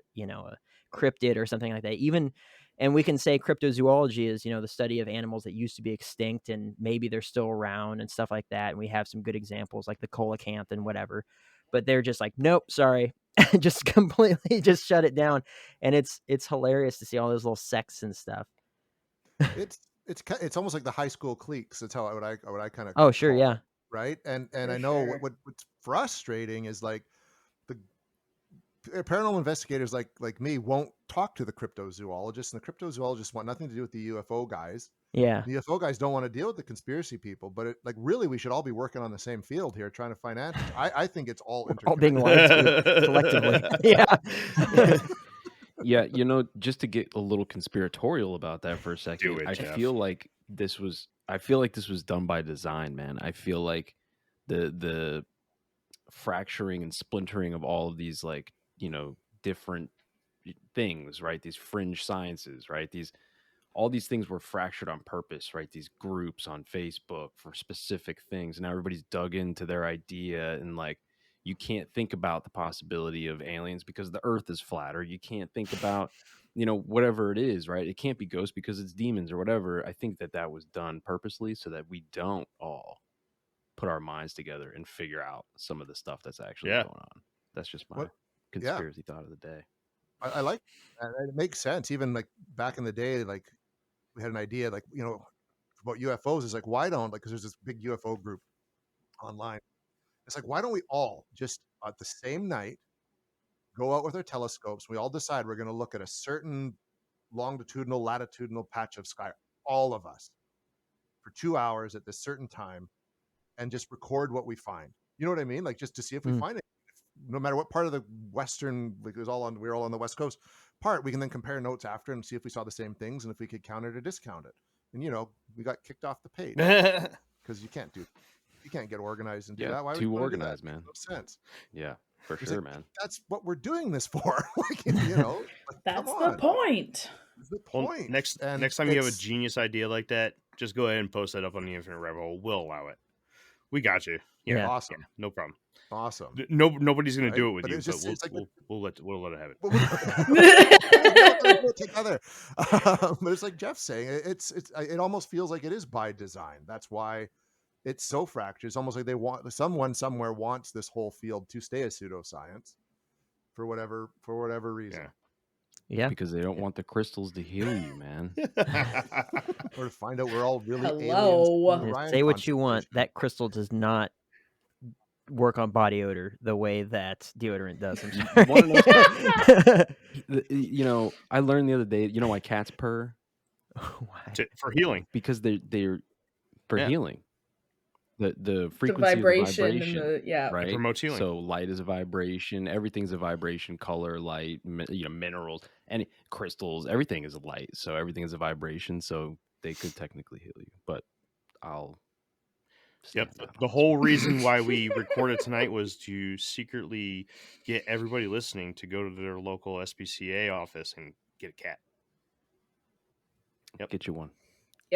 B: cryptid or something like that. And we can say cryptozoology is, the study of animals that used to be extinct and maybe they're still around and stuff like that. And we have some good examples like the coelacanth and whatever, but they're just like, nope, sorry, just completely just shut it down. And it's hilarious to see all those little sects and stuff.
E: It's almost like the high school cliques. That's how what I kind of
B: Oh, sure, yeah.
E: right. And
D: For
E: I know
D: sure.
E: what's frustrating is like the paranormal investigators like me won't talk to the cryptozoologists, and the cryptozoologists want nothing to do with the UFO guys.
B: Yeah.
E: The UFO guys don't want to deal with the conspiracy people, but really we should all be working on the same field here, trying to find answers. I think it's all
B: All being
E: interconnected.
B: lied to collectively. Yeah.
C: Yeah, just to get a little conspiratorial about that for a second,
A: Do it,
C: I
A: Jeff.
C: feel like this was done by design, man. I feel like the fracturing and splintering of all of these different things, right? These fringe sciences, right? All these things were fractured on purpose, right? These groups on Facebook for specific things. And now everybody's dug into their idea, and you can't think about the possibility of aliens because the earth is flat, or you can't think about, whatever it is, right? It can't be ghosts because it's demons or whatever. I think that was done purposely so that we don't all put our minds together and figure out some of the stuff that's actually
A: Yeah.
C: going on. That's just my
E: Yeah.
C: conspiracy thought of the day.
E: I like that. It makes sense. Even like back in the day, like we had an idea, like about UFOs. Is like, why don't because there's this big UFO group online. It's like, why don't we all just at the same night go out with our telescopes? We all decide we're going to look at a certain longitudinal, latitudinal patch of sky, all of us, for 2 hours at this certain time, and just record what we find. You know what I mean? Like just to see if we find it. No matter what part of the Western, like we're all on the West Coast part, we can then compare notes after and see if we saw the same things and if we could count it or discount it. And we got kicked off the page because you can't get organized and do that. Why would you wanna do that?
C: Organized, man.
E: No sense.
C: Yeah, for
E: It's
C: sure,
E: like,
C: man.
E: that's what we're doing this for.
D: That's the point.
E: That's the
A: Well,
E: point.
A: next time you have a genius idea like that, just go ahead and post that up on the Infinite Rabbit Hole. We'll allow it. We got you.
B: Yeah.
E: Awesome.
A: Yeah, no problem.
E: Awesome.
A: Nobody's gonna
E: Right?
A: do it with
E: But
A: you,
E: it's just-
A: but
E: it's like
A: we'll let it have it.
E: We'll together. But it's like Jeff's saying, it almost feels like it is by design. That's why it's so fractured. It's almost like someone somewhere wants this whole field to stay a pseudoscience for whatever reason.
B: Yeah.
C: Because they don't want the crystals to heal you, man.
E: Or to find out we're all really
D: Hello.
E: aliens.
B: Say what you want. That crystal does not work on body odor the way that deodorant does. I'm
C: You want to know
B: sorry.
C: You know, I learned the other day. You know why cats purr?
B: Why?
A: For healing.
C: Because they're for
A: Yeah.
C: healing. The
D: The
C: frequency of the
D: vibration and
C: vibration,
D: the
A: It
C: right?
A: promotes healing.
C: So light is a vibration. Everything's a vibration. Color, light, minerals, and crystals. Everything is a light. So everything is a vibration. So they could technically heal you. But I'll stand
A: Yep.
C: down on
A: The
C: this
A: whole
C: one.
A: reason why we recorded tonight was to secretly get everybody listening to go to their local SPCA office and get a cat.
C: Get you one.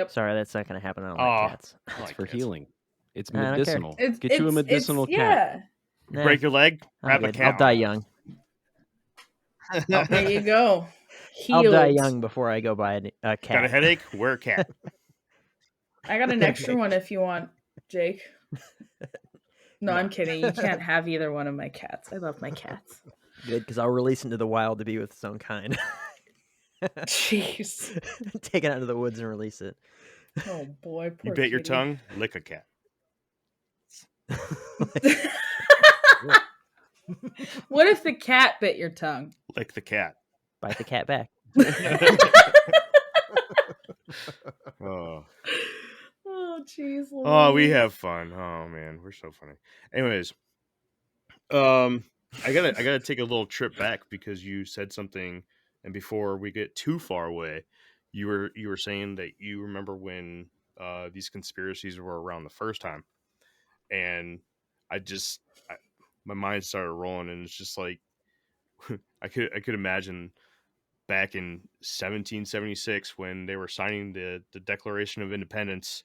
B: Sorry, that's not going to happen. I don't
A: Aw,
B: like cats.
A: I
C: It's
A: like
C: for
A: cats.
C: healing. It's
B: I don't care.
C: medicinal.
D: It's
C: Get you a medicinal cat.
D: Yeah.
A: You
B: Nah,
A: break your leg,
B: I'm
A: grab a
B: good. I'll
A: cat.
B: die young.
D: There you go.
B: I'll die
D: Healed.
B: young before I go buy a cat.
A: Got a headache? Wear a cat.
D: I got an extra one if you want, Jake. No, I'm kidding. You can't have either one of my cats. I love my cats.
B: Good, because I'll release into the wild to be with its own kind.
D: Jeez.
B: Take it out into the woods and release it.
D: Oh boy, poor
A: You bit your
D: kitty.
A: tongue, lick a cat.
D: What if the cat bit your tongue?
A: Lick the cat.
B: Bite the cat back.
A: Oh.
D: Oh, jeez.
A: Oh, we
D: Louise.
A: have fun. Oh man, we're so funny. Anyways, I gotta take a little trip back because you said something, and before we get too far away, you were saying that you remember when these conspiracies were around the first time, and my mind started rolling, and it's just like I could imagine back in 1776 when they were signing the Declaration of Independence.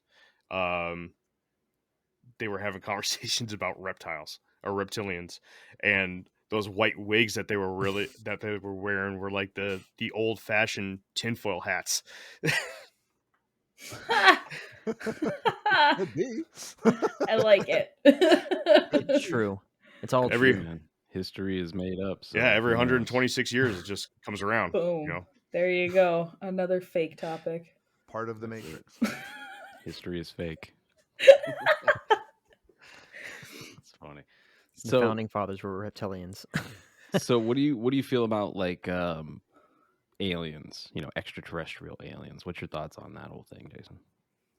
A: They were having conversations about reptiles or reptilians, and those white wigs that they were wearing were like the old fashioned tinfoil hats.
E: Could be.
D: I like it.
B: It's true. It's all
A: Every-
B: true.
C: Man, history is made up. So
A: Yeah, every
C: who knows?
A: 126 years it just comes around.
D: Boom.
A: You know,
D: There you go. Another fake topic.
E: Part of the Matrix.
C: History is fake. It's funny.
B: The
C: So
B: founding fathers were reptilians.
C: so what do you feel about like aliens, extraterrestrial aliens? What's your thoughts on that whole thing, Jason?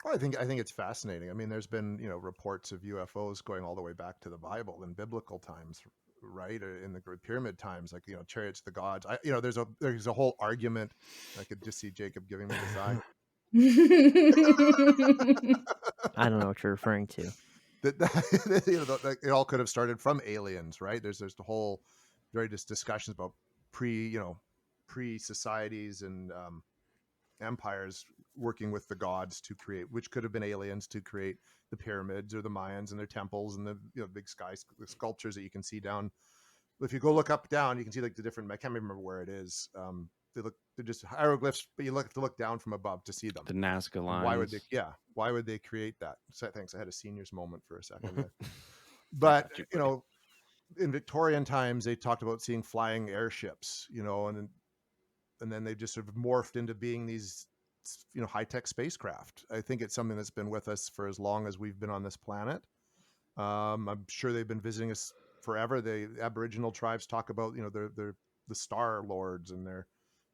E: Well, I think it's fascinating. I mean, there's been reports of UFOs going all the way back to the Bible in biblical times, right? Or in the pyramid times, like chariots of the gods. There's a whole argument. I could just see Jacob giving me the side.
B: I don't know what you're referring to.
E: that it all could have started from aliens, right? There's the whole various discussions about pre societies and empires working with the gods to create, which could have been aliens to create the pyramids or the Mayans and their temples and the big the sculptures that you can see down. If you go look up down, you can see like the different. I can't remember where it is. They're just hieroglyphs, but you have to look down from above to see them.
C: The Nazca lines.
E: Why would they create that? So, thanks. I had a seniors moment for a second there. But in Victorian times, they talked about seeing flying airships, and then they just sort of morphed into being these, high-tech spacecraft. I think it's something that's been with us for as long as we've been on this planet. I'm sure they've been visiting us forever. The Aboriginal tribes talk about, they're the Star Lords and their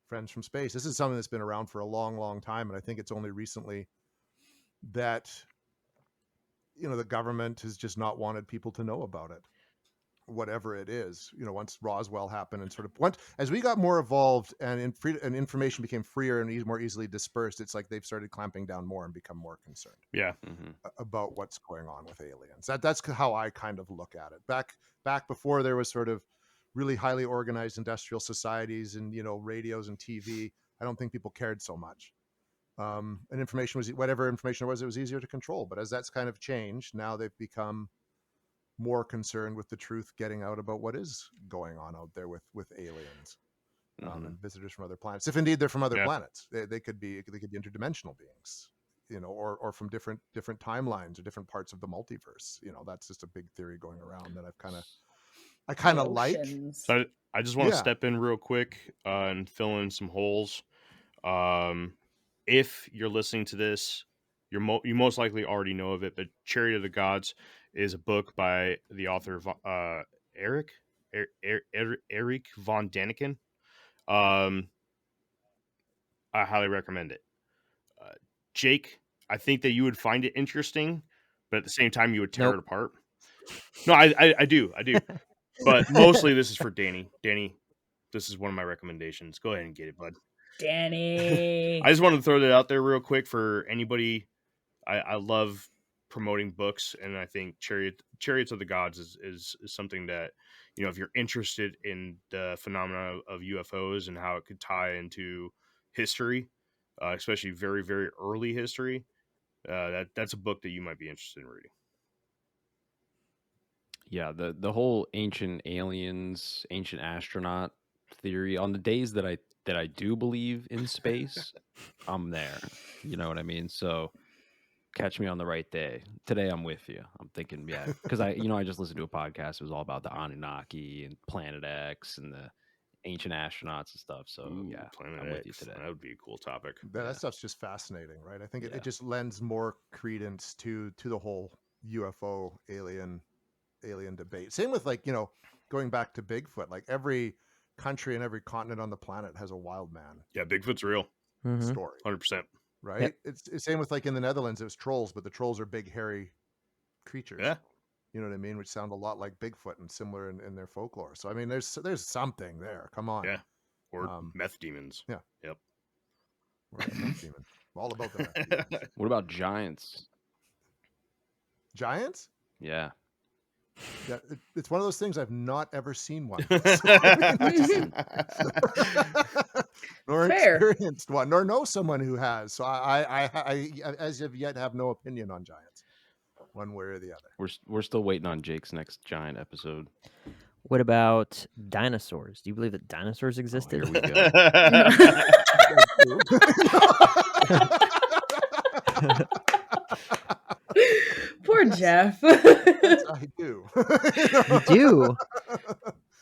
E: friends from space. This is something that's been around for a long, long time, and I think it's only recently that the government has just not wanted people to know about it, whatever it is. Once Roswell happened and sort of once as we got more evolved and information became freer and more easily dispersed, it's like they've started clamping down more and become more concerned
A: yeah.
E: about what's going on with aliens. That's how I kind of look at it. Back before there was sort of really highly organized industrial societies and radios and TV, I don't think people cared so much. And information was whatever information it was easier to control. But as that's kind of changed, now they've become more concerned with the truth getting out about what is going on out there with aliens and visitors from other planets. If indeed they're from other planets, they could be interdimensional beings, or from different timelines or different parts of the multiverse. That's just a big theory going around that I kind of like.
A: So I just want to step in real quick and fill in some holes. If you're listening to this, you most likely already know of it, but Chariot of the Gods is a book by the author Eric von Daniken. I highly recommend it. Jake, I think that you would find it interesting, but at the same time, you would tear
B: Nope.
A: it apart. No, I do. But mostly this is for Danny. Danny, this is one of my recommendations. Go ahead and get it, bud.
D: Danny.
A: I just wanted to throw that out there real quick for anybody. I love promoting books, and I think Chariots of the Gods is something that, you know, if you're interested in the phenomena of UFOs and how it could tie into history, especially very, very early history, that's a book that you might be interested in reading.
C: Yeah, the whole ancient aliens, ancient astronaut theory, on the days that I do believe in space, I'm there. You know what I mean? So catch me on the right day. Today I'm with you. I'm thinking, yeah, because I just listened to a podcast. It was all about the Anunnaki and Planet X and the ancient astronauts and stuff. So
A: Ooh,
C: yeah,
A: Planet
C: I'm with you
A: X.
C: today.
A: That would be a cool topic.
E: That stuff's just fascinating, right? I think
C: Yeah.
E: it just lends more credence to the whole UFO alien debate. Same with, like, you know, going back to Bigfoot. Like, every country and every continent on the planet has a wild man
A: Yeah, Bigfoot's real.
B: Mhm.
E: story,
A: 100%.
E: right? It's same with, like, in the Netherlands, it was trolls, but the trolls are big, hairy creatures.
A: Yeah.
E: You know what I mean? Which sound a lot like Bigfoot and similar in their folklore. So I mean, there's something there. Come on.
A: Yeah. Or
E: Um,
A: meth demons.
E: yeah.
A: Yep.
E: We're the meth demon. All about the meth demons.
C: What about giants?
E: Giants?
C: Yeah.
E: Yeah, it's one of those things I've not ever seen one. Nor
D: Fair.
E: experienced one, nor know someone who has. So I as of yet have no opinion on giants, one way or the other.
C: We're still waiting on Jake's next giant episode.
B: What about dinosaurs? Do you believe that dinosaurs existed?
C: Here we go.
D: Poor Jeff.
E: Yes, I do.
B: You do?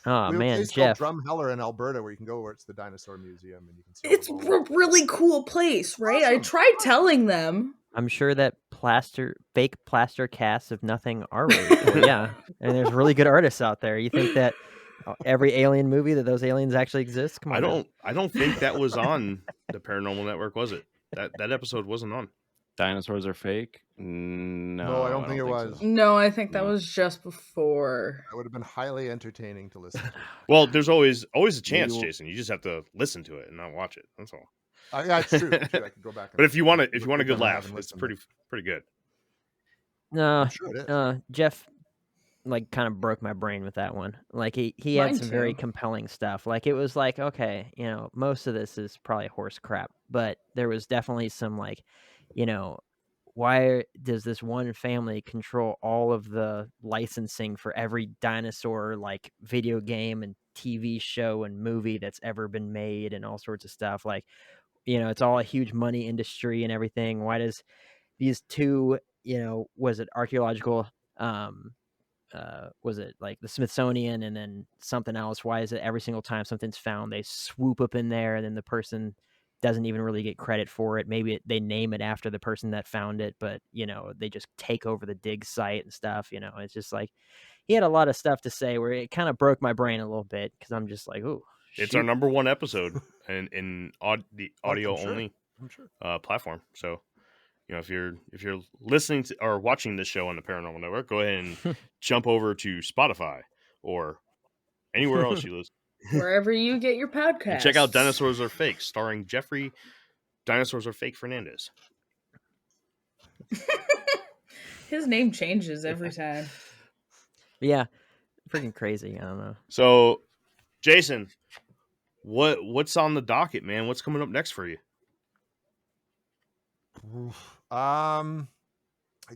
B: Oh,
E: We have a
B: man,
E: place
B: Jeff.
E: called Drumheller in Alberta where you can go, where it's the dinosaur museum, and you can see.
D: It's a really cool place, right? I
E: Awesome.
D: tried telling them.
B: I'm sure that fake plaster casts of nothing are really cool. Yeah. And there's really good artists out there. You think that every alien movie that those aliens actually exist? Come on. now.
A: I don't think that was on the Paranormal Network, was it? That episode wasn't on.
C: Dinosaurs are fake? No,
E: I don't think it was.
C: so.
D: No, I think that
C: No.
D: was just before.
E: That would have been highly entertaining to listen to.
A: Well, there's always a chance,
C: we'll-
A: Jason. You just have to listen to it and not watch it. That's all.
E: Yeah, it's true. Shit, I could go back.
A: But if you want a
E: look
A: good
E: at them
A: laugh,
E: and
A: it's
E: listen.
A: pretty good.
B: No,
E: I'm sure it is.
B: Jeff, like, kind of broke my brain with that one. Like, he had
D: Mine
B: some very
D: too.
B: compelling stuff. Like, it was like, okay, you know, most of this is probably horse crap, but there was definitely some, like, you know, why does this one family control all of the licensing for every dinosaur, like, video game and TV show and movie that's ever been made and all sorts of stuff? Like, you know, it's all a huge money industry and everything. Why does these two, you know, was it archaeological, was it like the Smithsonian and then something else? Why is it every single time something's found, they swoop up in there and then the person doesn't even really get credit for it? Maybe they name it after the person that found it, but, you know, they just take over the dig site and stuff. You know, it's just like, he had a lot of stuff to say where it kind of broke my brain a little bit, because I'm just like, ooh,
A: It's our number one episode in the audio
E: I'm sure.
A: only
E: I'm sure.
A: platform. So, you know, if you're listening to or watching this show on the Paranormal Network, go ahead and jump over to Spotify or anywhere else you listen.
D: Wherever you get your podcast.
A: And check out Dinosaurs Are Fake, starring Jeffrey Dinosaurs Are Fake Fernandez.
D: His name changes every time.
B: Yeah, freaking crazy. I don't know.
A: So, Jason, what's on the docket, man? What's coming up next for you?
E: I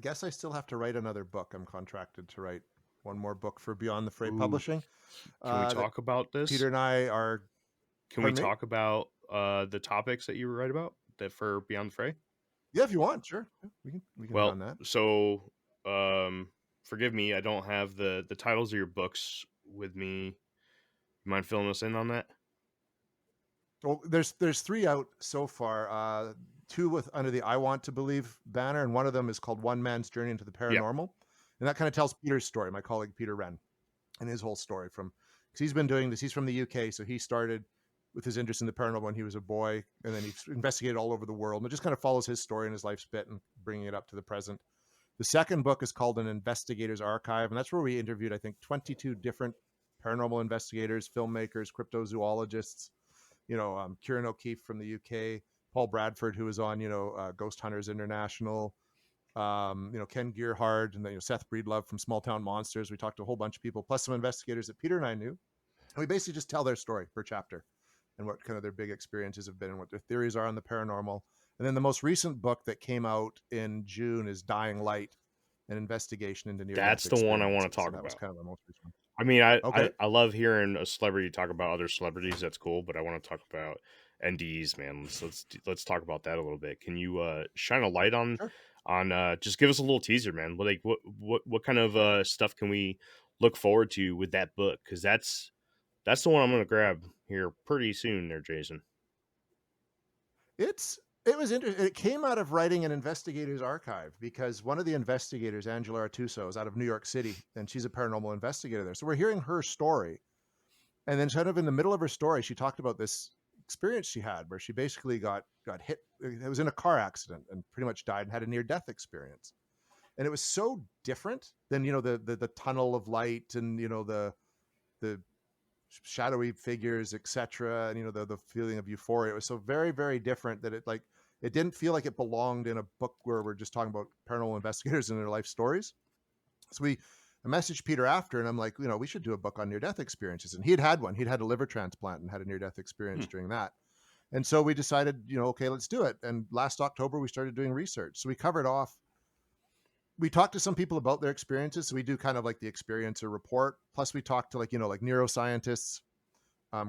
E: guess I still have to write another book. I'm contracted to write one more book for Beyond the Fray
A: Ooh.
E: Publishing.
A: Can we talk about this?
E: Peter and I are.
A: Can we
E: Pardon me?
A: talk about the topics that you write about that for Beyond the Fray?
E: Yeah, if you want, sure. Yeah, we can hit
A: Well,
E: on that.
A: so forgive me, I don't have the titles of your books with me. You mind filling us in on that?
E: Well, there's 3 out so far. 2 with under the I Want to Believe banner, and one of them is called One Man's Journey into the Paranormal. And that kind of tells Peter's story, my colleague Peter Wren, and his whole story from, because he's been doing this. He's from the UK, so he started with his interest in the paranormal when he was a boy, and then he's investigated all over the world. And it just kind of follows his story and his life's bit and bringing it up to the present. The second book is called An Investigator's Archive, and that's where we interviewed, I think, 22 different paranormal investigators, filmmakers, cryptozoologists, Kieran O'Keefe from the UK, Paul Bradford, who was on, Ghost Hunters International, Ken Gearhart, and then Seth Breedlove from Small Town Monsters. We talked to a whole bunch of people, plus some investigators that Peter and I knew. And we basically just tell their story per chapter and what kind of their big experiences have been and what their theories are on the paranormal. And then the most recent book that came out in June is Dying Light, an investigation into near-death
A: That's the one I want to
E: experiences.
A: talk
E: And that was
A: about.
E: kind of the most recent one.
A: I mean, I
E: Okay.
A: I love hearing a celebrity talk about other celebrities. That's cool, but I want to talk about NDEs, man. Let's talk about that a little bit. Can you shine a light on
E: Sure.
A: just give us a little teaser, man? Like what kind of stuff can we look forward to with that book? Because that's the one I'm gonna grab here pretty soon, there, Jason.
E: It was interesting. It came out of writing an investigator's archive because one of the investigators, Angela Artuso, is out of New York City, and she's a paranormal investigator there. So we're hearing her story, and then kind of in the middle of her story, she talked about this experience she had where she basically got hit. It was in a car accident and pretty much died and had a near-death experience. And it was so different than the tunnel of light and the shadowy figures, etc., and the feeling of euphoria. It was so very, very different that it didn't feel like it belonged in a book where we're just talking about paranormal investigators and their life stories. So I messaged Peter after, and I'm like, we should do a book on near-death experiences. And had one. He'd had a liver transplant and had a near-death experience during that. And so we decided, okay, let's do it. And last October, we started doing research. So we talked to some people about their experiences. So we do kind of like the experiencer report. Plus we talked to like neuroscientists,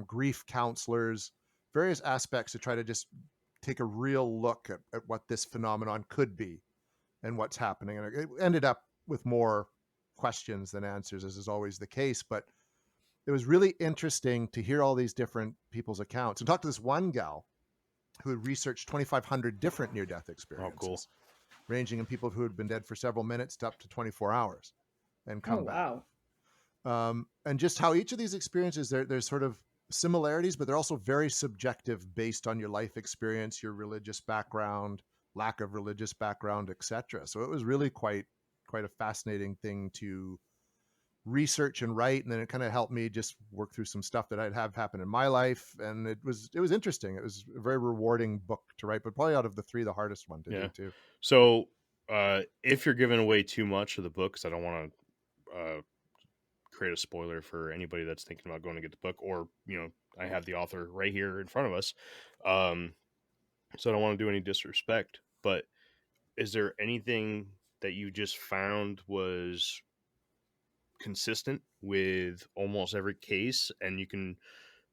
E: grief counselors, various aspects to try to just take a real look at what this phenomenon could be and what's happening. And it ended up with more questions than answers, as is always the case. But it was really interesting to hear all these different people's accounts and talk to this one gal who had researched 2,500 different near-death experiences.
A: Oh, cool.
E: Ranging in people who had been dead for several minutes to up to 24 hours and come back.
D: Wow.
E: And just how each of these experiences, there's sort of similarities, but they're also very subjective based on your life experience, your religious background, lack of religious background, etc. So it was really quite a fascinating thing to research and write, and then it kind of helped me just work through some stuff that I'd have happen in my life, and it was interesting. It was a very rewarding book to write, but probably out of the three, the hardest one to do too.
A: So if you're giving away too much of the book, because I don't want to create a spoiler for anybody that's thinking about going to get the book, or I have the author right here in front of us, so I don't want to do any disrespect, but is there anything that you just found was consistent with almost every case, and you can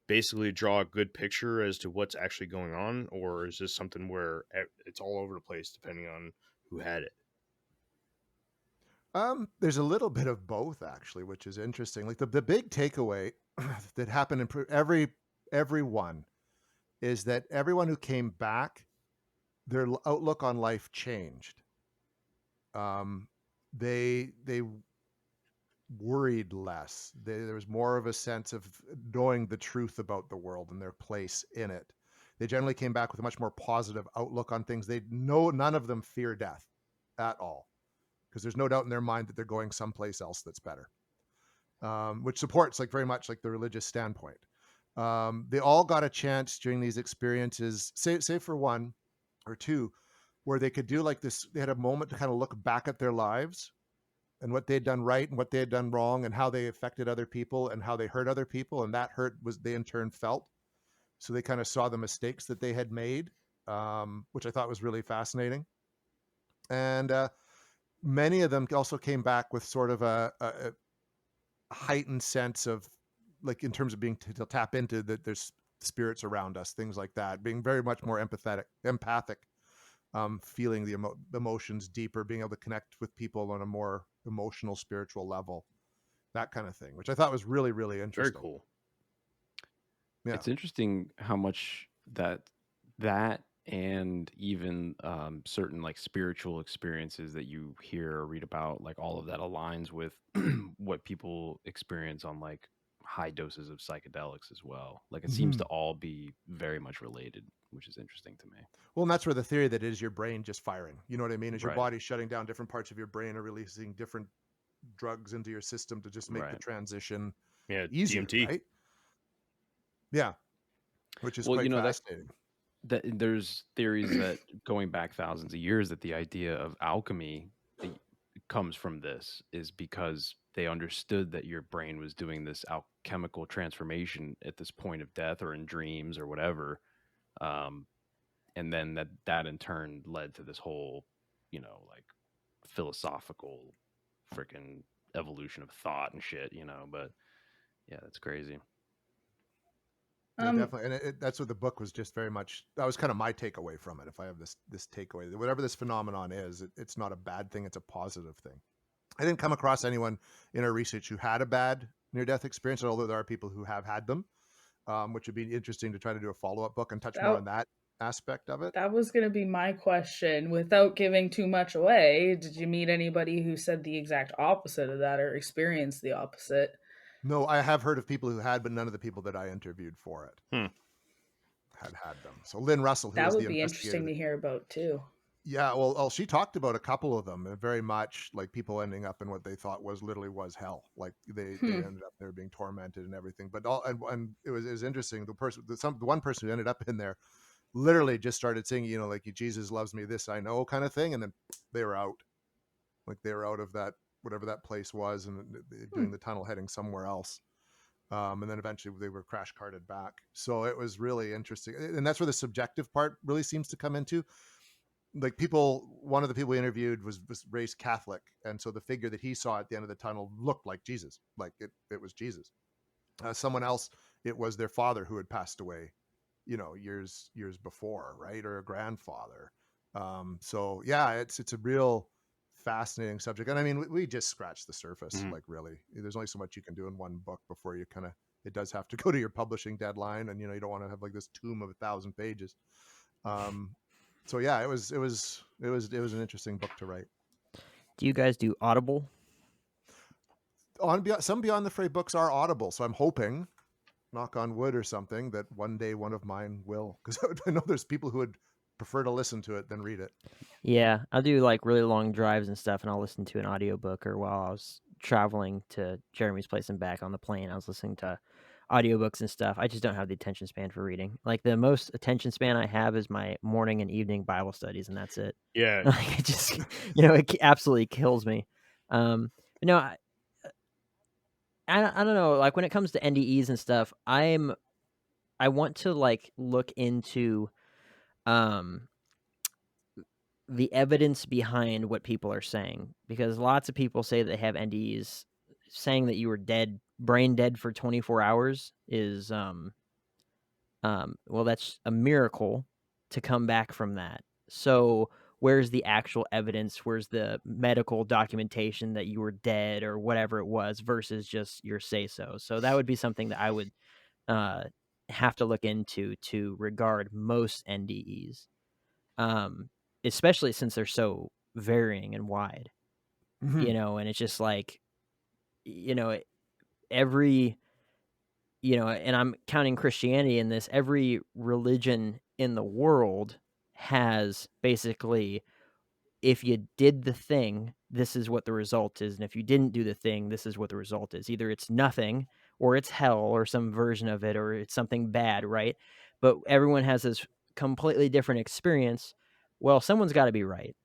A: basically draw a good picture as to what's actually going on, or is this something where it's all over the place depending on who had it?
E: There's a little bit of both, actually, which is interesting. Like the big takeaway that happened in everyone is that everyone who came back, their outlook on life changed. They worried less. There was more of a sense of knowing the truth about the world and their place in it. They generally came back with a much more positive outlook on things. None of them fear death at all, because there's no doubt in their mind that they're going someplace else that's better, which supports very much like the religious standpoint. They all got a chance during these experiences, say for one or two, where they could do like this. They had a moment to kind of look back at their lives and what they had done right and what they had done wrong and how they affected other people and how they hurt other people. And that hurt was they in turn felt. So they kind of saw the mistakes that they had made, which I thought was really fascinating. And many of them also came back with sort of a heightened sense of, like, in terms of being to tap into that there's spirits around us, things like that, being very much more empathic, feeling the emotions deeper, being able to connect with people on a more emotional, spiritual level, that kind of thing, which I thought was really, really interesting.
A: Very cool.
E: Yeah.
C: It's interesting how much that and even certain like spiritual experiences that you hear or read about, like all of that aligns with what people experience on like high doses of psychedelics as well. Like it seems
E: Hmm.
C: to all be very much related, which is interesting to me.
E: Well, and that's where the theory that it is your brain just firing. You know what I mean? Is your
C: Right.
E: body shutting down different parts of your brain or releasing different drugs into your system to just make the
C: Right.
E: transition
A: Yeah,
E: easier,
A: DMT.
E: right? Yeah, which is
C: Well,
E: quite
C: that
E: fascinating.
C: there's theories that going back thousands of years that the idea of alchemy comes from this is because they understood that your brain was doing this alchemical transformation at this point of death or in dreams or whatever, um, and then that in turn led to this whole, like philosophical freaking evolution of thought and shit, but yeah, that's crazy.
E: Yeah,
D: Um,
E: definitely, and that's what the book was just very much. That was kind of my takeaway from it. If I have this takeaway, whatever this phenomenon is, it's not a bad thing; it's a positive thing. I didn't come across anyone in our research who had a bad near-death experience, although there are people who have had them, which would be interesting to try to do a follow-up book and touch more
D: that
E: on that aspect of it.
D: that was going to be my question. Without giving too much away, did you meet anybody who said the exact opposite of that or experienced the opposite?
E: No, I have heard of people who had, but none of the people that I interviewed for it
A: Hmm.
E: had them. So Lynn Russell, who
D: That
E: was the
D: would be
E: investigator,
D: interesting to hear about too.
E: yeah, well, she talked about a couple of them, and very much like people ending up in what they thought was literally was hell. Like they
D: Hmm.
E: ended up there being tormented and everything. But and it was interesting. The one person who ended up in there literally just started singing, like Jesus loves me, this I know, kind of thing, and then they were out. Like they were out of that whatever that place was, and
D: Hmm.
E: doing the tunnel heading somewhere else. And then eventually they were crash carted back. So it was really interesting, and that's where the subjective part really seems to come into. Like one of the people we interviewed was raised Catholic, and so the figure that he saw at the end of the tunnel looked like Jesus, like it was Jesus. Someone else, it was their father who had passed away, years before, right, or a grandfather. So yeah, it's a real fascinating subject, and I mean we just scratched the surface.
A: Mhm.
E: Like really, there's only so much you can do in one book before you kind of it does have to go to your publishing deadline, and you don't want to have like this tomb of 1,000 pages. um so yeah, it was an interesting book to write.
B: Do you guys do Audible?
E: Some Beyond the Fray books are Audible, so I'm hoping, knock on wood or something, that one day one of mine will, because I know there's people who would prefer to listen to it than read it.
B: Yeah, I'll do like really long drives and stuff, and I'll listen to an audiobook. Or while I was traveling to Jeremy's place and back on the plane, I was listening to audiobooks and stuff. I just don't have the attention span for reading. Like the most attention span I have is my morning and evening Bible studies, and that's it.
A: Yeah.
B: Like it just, absolutely kills me. But no, I don't know. Like when it comes to NDEs and stuff, I want to like look into um the evidence behind what people are saying, because lots of people say they have NDEs. Saying that you were dead, brain dead for 24 hours is well, that's a miracle to come back from that. So where's the actual evidence? Where's the medical documentation that you were dead or whatever it was versus just your say so? So that would be something that I would uh, have to look into to regard most NDEs, especially since they're so varying and wide,
E: Mhm.
B: and it's just like, you know, every, and I'm counting Christianity in this, every religion in the world has basically, if you did the thing, this is what the result is. And if you didn't do the thing, this is what the result is. Either it's nothing or it's hell or some version of it, or it's something bad, right? But everyone has this completely different experience. Well, someone's got to be right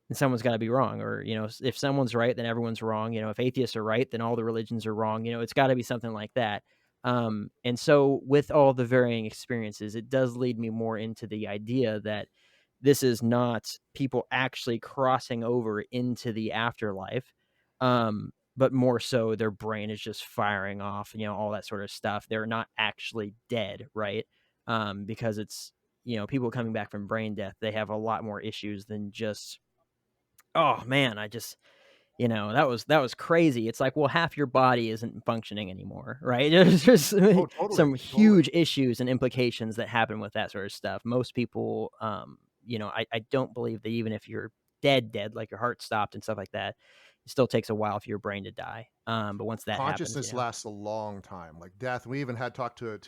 B: and someone's got to be wrong. Or, if someone's right, then everyone's wrong. If atheists are right, then all the religions are wrong. It's got to be something like that. And so with all the varying experiences, it does lead me more into the idea that this is not people actually crossing over into the afterlife, but more so their brain is just firing off, all that sort of stuff. They're not actually dead, right? Because it's, people coming back from brain death, they have a lot more issues than just, oh man, that was crazy. It's like, well, half your body isn't functioning anymore, right? There's just
E: Oh, totally,
B: some
E: totally.
B: huge issues and implications that happen with that sort of stuff. Most people, I don't believe that even if you're dead, like your heart stopped and stuff like that, it still takes a while for your brain to die. But once that happens,
E: Consciousness lasts a long time, like death. We even had talked to a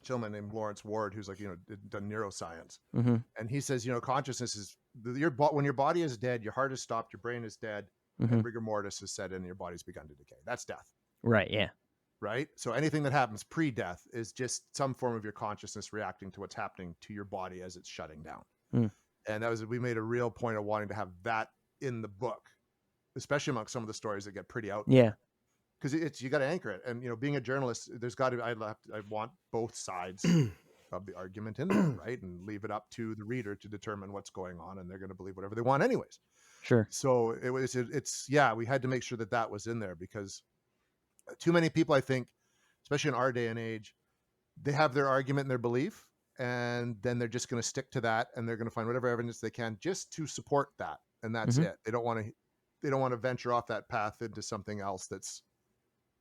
E: gentleman named Lawrence Ward, who's like, done neuroscience.
B: hmm
E: And he says, consciousness is when your body is dead, your heart is stopped, your brain is dead,
B: hmm
E: and rigor mortis is set in, and your body's begun to decay. That's death,
B: right, yeah,
E: right? So anything that happens pre-death is just some form of your consciousness reacting to what's happening to your body as it's shutting down.
B: Mm.
E: And we made a real point of wanting to have that in the book, especially amongst some of the stories that get pretty out there.
B: yeah,
E: Because you got to anchor it. And being a journalist, there's got to I want both sides of the argument in there, right? And leave it up to the reader to determine what's going on, and they're going to believe whatever they want anyways.
B: sure,
E: So we had to make sure that was in there, because too many people, I think, especially in our day and age, they have their argument and their belief, and then they're just going to stick to that, and they're going to find whatever evidence they can just to support that, and that's
B: Mhm.
E: it. They don't want to venture off that path into something else that's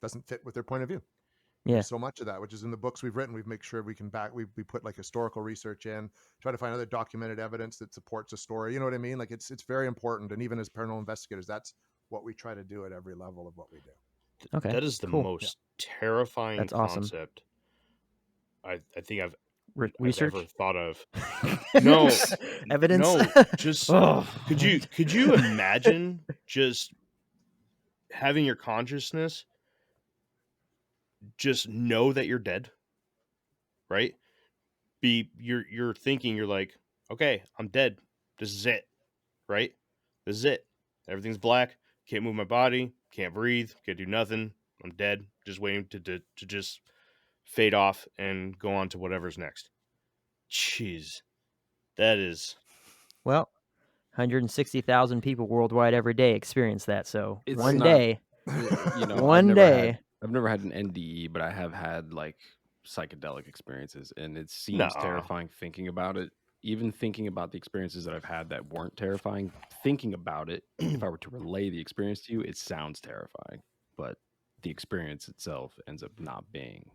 E: doesn't fit with their point of view.
B: Yeah.
E: There's so much of that, which is in the books we've written. We've make sure we can we put like historical research in, try to find other documented evidence that supports a story. You know what I mean? Like it's very important. And even as paranormal investigators, that's what we try to do at every level of what we do.
B: Okay,
A: That is the
B: cool.
A: most terrifying
B: That's awesome.
A: concept I think I've
B: Research
A: ever thought of. No,
B: evidence.
A: no, just
B: Oh.
A: could you imagine just having your consciousness just know that you're dead, right? You're thinking, you're like, okay, I'm dead. This is it, right? This is it. Everything's black. Can't move my body. Can't breathe. Can't do nothing. I'm dead. Just waiting to just fade off and go on to whatever's next. Jeez, that is.
B: Well, 160,000 people worldwide every day experience that. So
C: It's
B: one
C: not-
B: day, one day.
C: I've never had an NDE, but I have had like psychedelic experiences, and it seems
A: Nuh-uh.
C: terrifying thinking about it. Even thinking about the experiences that I've had that weren't terrifying, thinking about it, if I were to relay the experience to you, it sounds terrifying. But the experience itself ends up not being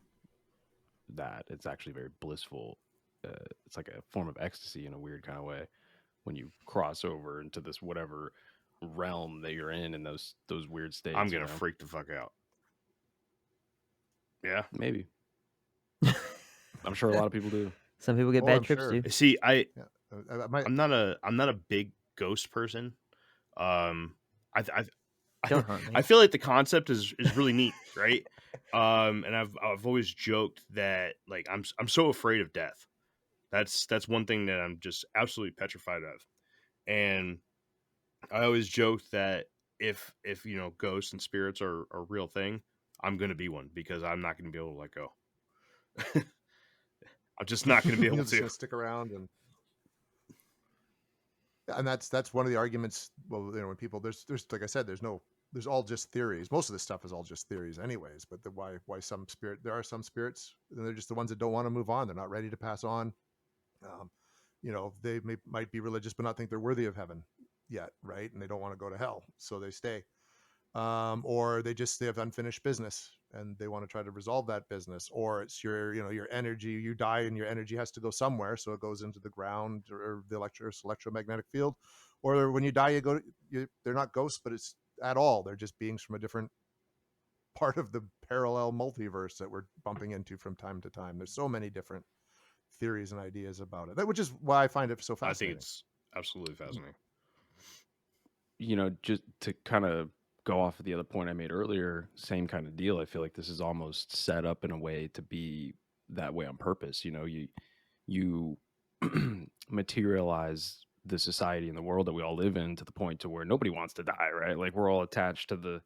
C: that. It's actually very blissful. It's like a form of ecstasy in a weird kind of way when you cross over into this whatever realm that you're in those weird states.
A: I'm gonna freak the fuck out. Yeah,
C: Maybe. I'm sure a lot of people do.
B: Some people get
E: Oh,
B: bad
E: I'm
B: trips
E: sure.
B: too.
A: see,
E: I
A: I'm not a big ghost person. I
B: Don't haunt me.
A: I feel like the concept is really neat, right? And I've always joked that like I'm so afraid of death. That's one thing that I'm just absolutely petrified of. And I always joked that if ghosts and spirits are a real thing, I'm gonna be one, because I'm not gonna be able to let go. I'm just not gonna be
E: You're
A: able
E: just gonna
A: to.
E: stick around, and that's one of the arguments. Well, when people there's like I said, there's all just theories. Most of this stuff is all just theories anyways, but why there are some spirits, and they're just the ones that don't want to move on. They're not ready to pass on. They might be religious but not think they're worthy of heaven yet, right? And they don't want to go to hell, so they stay. Or they have unfinished business and they want to try to resolve that business. Or it's your energy, you die and your energy has to go somewhere, so it goes into the ground or the electromagnetic field. Or when you die, they're not ghosts, but it's at all, they're just beings from a different part of the parallel multiverse that we're bumping into from time to time. There's so many different theories and ideas about it, which is why I find it so
A: I
E: fascinating.
A: think it's absolutely fascinating.
C: Just to kind of go off of the other point I made earlier, same kind of deal. I feel like this is almost set up in a way to be that way on purpose. You materialize the society and the world that we all live in to the point to where nobody wants to die, right? Like we're all attached to the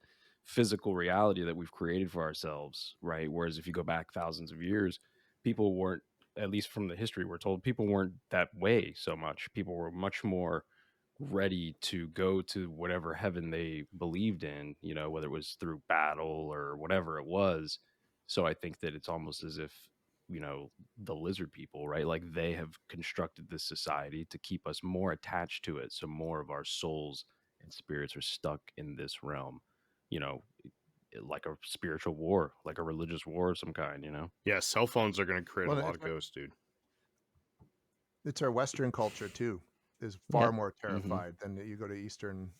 C: physical reality that we've created for ourselves, right? Whereas if you go back thousands of years, people weren't, at least from the history we're told, people weren't that way so much. People were much more ready to go to whatever heaven they believed in, whether it was through battle or whatever it was. So I think that it's almost as if, the lizard people, right? Like they have constructed this society to keep us more attached to it. So more of our souls and spirits are stuck in this realm, you know, like a spiritual war, like a religious war of some kind, you know?
A: Yeah, cell phones are going to create
E: Well,
A: a lot of ghosts, dude.
E: it's our Western culture too is
B: Yep.
E: far more
C: Mm-hmm.
E: terrified than you go to Eastern,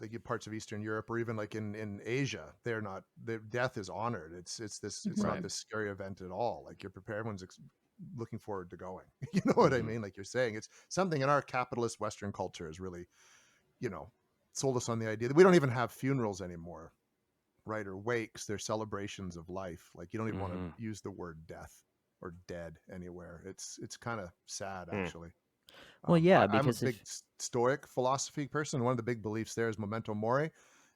E: like parts of Eastern Europe, or even like in Asia. They're not. Their death is honored. It's this. It's
C: Right.
E: not this scary event at all. Like you're prepared. Everyone's looking forward to going. You know what I
C: Mhm.
E: mean? Like you're saying, it's something in our capitalist Western culture is really, you know, sold us on the idea that we don't even have funerals anymore, right? Or wakes. They're celebrations of life. Like you don't even want
C: Mhm.
E: to use the word death or dead anywhere. It's kind of sad,
A: Hmm.
E: actually.
B: Well, yeah,
E: I'm a
B: because
E: big
B: if
E: Stoic philosophy person. One of the big beliefs there is memento mori,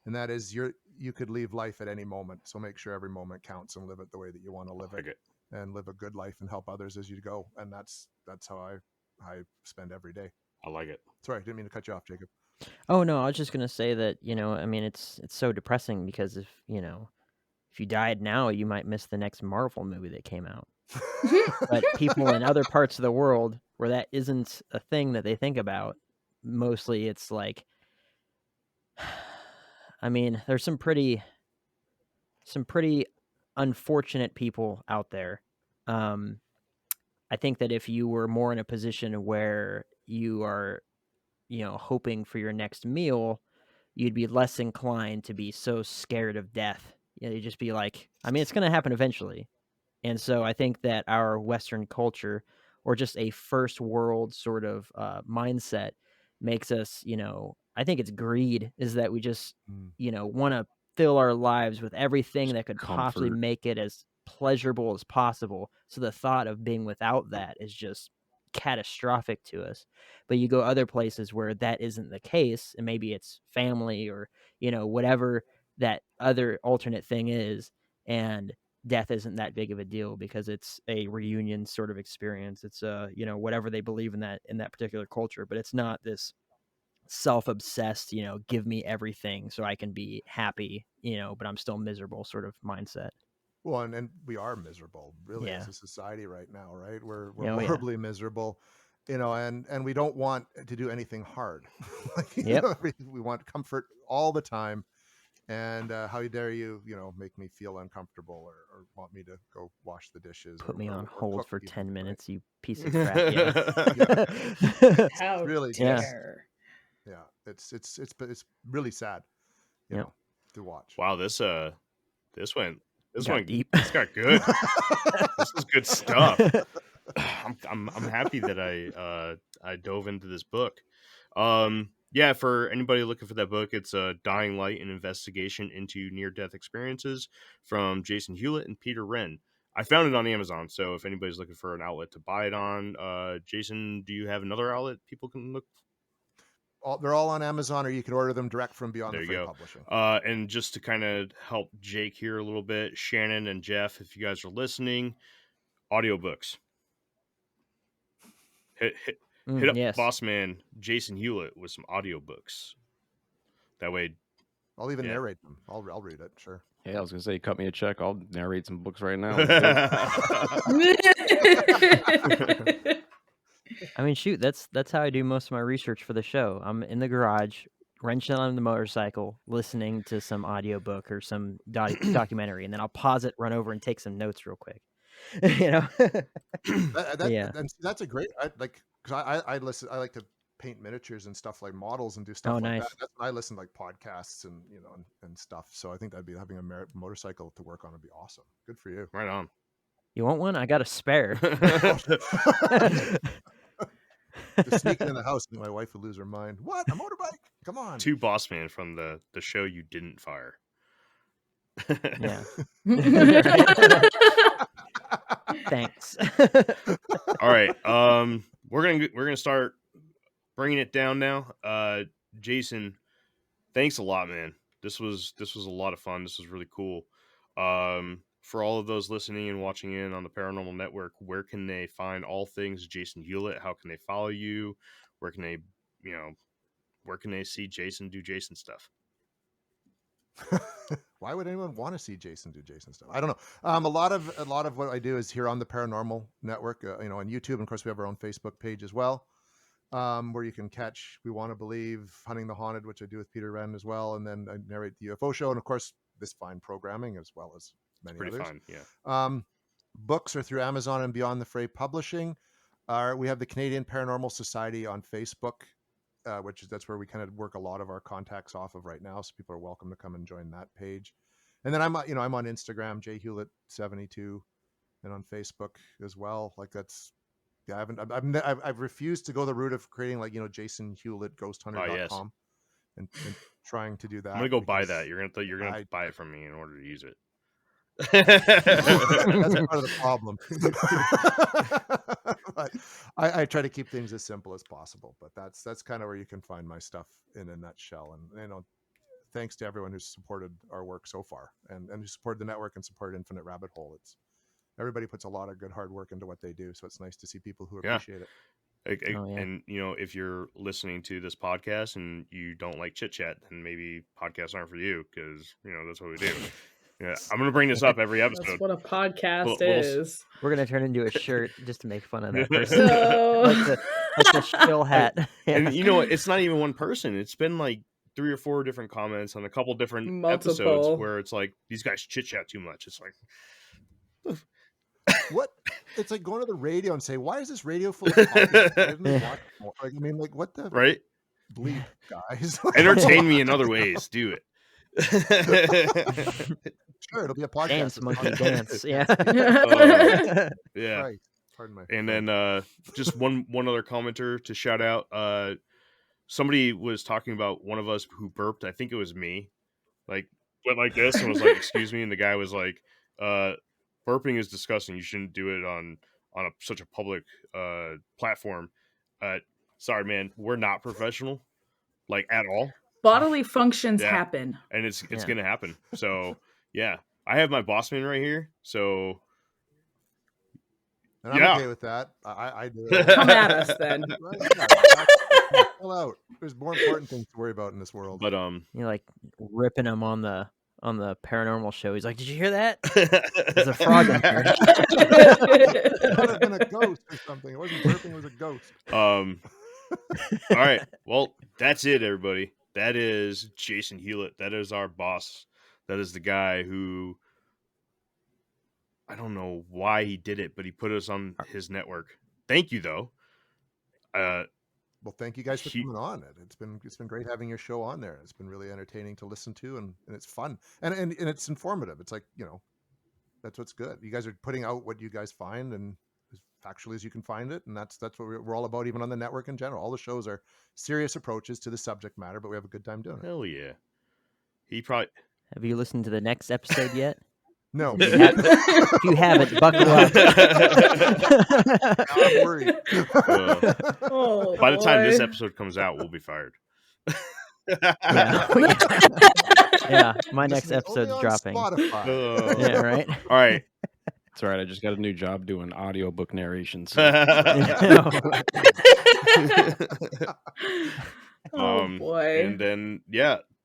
E: and that is you could leave life at any moment. So make sure every moment counts and live it the way that you want to live
A: Like
E: it,
A: it.
E: and live a good life and help others as you go. And that's how I spend every day.
A: I like it.
E: Sorry, I didn't mean to cut you off, Jacob.
B: oh no, I was just gonna say that I mean, it's so depressing because if if you died now, you might miss the next Marvel movie that came out. But people in other parts of the world where that isn't a thing that they think about, mostly it's like, I mean, there's some pretty unfortunate people out there. I think that if you were more in a position where you are, hoping for your next meal, you'd be less inclined to be so scared of death. You'd just be like, I mean, it's going to happen eventually. And so I think that our Western culture, or just a first world sort of mindset, makes us, I think it's greed, is that we just,
E: Mm.
B: want to fill our lives with everything
C: Just
B: that could possibly
C: comfort.
B: make it as pleasurable as possible. So the thought of being without that is just catastrophic to us. But you go other places where that isn't the case, and maybe it's family or, whatever that other alternate thing is, and death isn't that big of a deal because it's a reunion sort of experience. It's whatever they believe in that particular culture, but it's not this self-obsessed, give me everything so I can be happy, but I'm still miserable sort of mindset.
E: Well, and we are miserable, really,
B: Yeah.
E: as a society right now, right? We're
B: Oh, yeah.
E: horribly miserable, and we don't want to do anything hard. Like,
B: Yep.
E: We want comfort all the time. And how dare you, make me feel uncomfortable or want me to go wash the dishes
B: Put me
E: or
B: on hold
E: cook
B: for
E: even,
B: 10
E: right?
B: minutes, you piece of crap. Yeah.
D: How
E: Really
B: Yeah.
D: dare.
E: Yeah, it's really sad, you
B: Yep.
E: know, to watch.
A: Wow, this went
B: Got deep.
A: This got good. This is good stuff. I'm happy that I dove into this book. Yeah, for anybody looking for that book, it's Dying Light: An Investigation into Near-Death Experiences from Jason Hewlett and Peter Wren. I found it on Amazon, so if anybody's looking for an outlet to buy it on, Jason, do you have another outlet people can look?
E: They're all on Amazon, or you can order them direct from Beyond
A: There
E: the
A: you
E: Frame
A: go.
E: Publishing.
A: And just to kind of help Jake here a little bit, Shannon and Jeff, if you guys are listening, audiobooks. Hit up
B: Yes.
A: boss man Jason Hewlett with some audiobooks. That way,
E: I'll even
A: yeah.
E: narrate them. I'll read it. Sure.
C: Yeah, I was gonna say, cut me a check. I'll narrate some books right now.
B: I mean, shoot, that's how I do most of my research for the show. I'm in the garage, wrenching on the motorcycle, listening to some audiobook or some documentary, and then I'll pause it, run over, and take some notes real quick. Yeah.
E: And that's a great. Because I listen. I like to paint miniatures and stuff, like models, and do stuff
B: Oh,
E: like
B: nice.
E: that. That's when I listen to, like, podcasts and and stuff. So I think that'd be having a motorcycle to work on would be awesome. Good for you.
A: Right on.
B: You want one? I got a spare.
E: Just sneaking in the house, and my wife would lose her mind. What? A motorbike? Come on.
A: 2 boss man from the show you didn't fire.
B: Yeah. Thanks.
A: All right. We're gonna start bringing it down now. Jason, thanks a lot, man. This was a lot of fun. This was really cool. For all of those listening and watching in on the Paranormal Network, where can they find all things Jason Hewlett? How can they follow you? Where can they, where can they see Jason do Jason stuff?
E: Why would anyone want to see Jason do Jason stuff? I don't know. A lot of what I do is here on the Paranormal Network, on YouTube, and of course we have our own Facebook page as well. where you can catch We Want to Believe, Hunting the Haunted, which I do with Peter Wren as well, and then I narrate the UFO show, and of course this fine programming as well as many
A: Pretty
E: others.
A: fun, yeah.
E: Books are through Amazon and Beyond the Fray Publishing. We have the Canadian Paranormal Society on Facebook, that's where we kind of work a lot of our contacts off of right now. So people are welcome to come and join that page. And then I'm on Instagram, jhewlett72, and on Facebook as well. Like that's, yeah, I've refused to go the route of creating Jason Hewlett ghosthunter.com
A: yes.
E: and trying to do that.
A: I'm gonna go buy
E: because
A: that. You're gonna buy it from me in order to use it.
E: that's part of the problem. But I try to keep things as simple as possible. But that's kind of where you can find my stuff in a nutshell. And thanks to everyone who's supported our work so far and who supported the network and supported Infinite Rabbit Hole. Everybody puts a lot of good hard work into what they do, so it's nice to see people who appreciate it.
A: And if you're listening to this podcast and you don't like chit chat, then maybe podcasts aren't for you, because that's what we do. Yeah, I'm gonna bring this up every episode.
D: That's what a podcast is.
B: We're gonna turn into a shirt just to make fun of that person.
D: So...
B: like the shill hat.
A: And it's not even one person. It's been like 3 or 4 different comments on a couple different episodes where it's like, these guys chit chat too much. It's like,
E: what? It's like going to the radio and say, why is this radio full of podcasts? What the
A: right?
E: Bleep, guys.
A: Entertain me in other ways. Do it.
E: Sure, it'll be a podcast.
B: Dance, monkey dance. Yeah.
A: Yeah.
E: Right. Pardon my.
A: And then just one other commenter to shout out. Somebody was talking about one of us who burped. I think it was me. Like went like this and was like, "Excuse me," and the guy was like, "Burping is disgusting. You shouldn't do it on such a public platform." Sorry, man. We're not professional, like at all.
D: Bodily functions happen,
A: and it's gonna happen. So yeah, I have my boss man right here. So
E: and I'm okay with that. I do it.
D: Come at us then.
E: Chill out. There's more important things to worry about in this world.
A: But
B: you're like ripping him on the paranormal show. He's like, "Did you hear that? There's a frog in here."
E: It might have been a ghost or something. It wasn't burping. It was a ghost.
A: All right. Well, that's it, everybody. That is Jason Hewlett. That is our boss. That is the guy who, I don't know why he did it, but he put us on his network. Thank you, though.
E: Well, thank you guys for coming on. It's been great having your show on there. It's been really entertaining to listen to, and it's fun and it's informative. It's like, that's what's good. You guys are putting out what you guys find and as factually as you can find it, and that's what we're all about, even on the network in general. All the shows are serious approaches to the subject matter, but we have a good time doing it.
A: Hell yeah.
B: Have you listened to the next episode yet?
E: No.
B: If you haven't, buckle up.
E: I'm worried.
A: By the time this episode comes out, we'll be fired.
B: Yeah, my next episode's dropping. Yeah, right.
A: All right.
C: That's all right. I just got a new job doing audiobook narrations.
D: Oh boy.
A: And then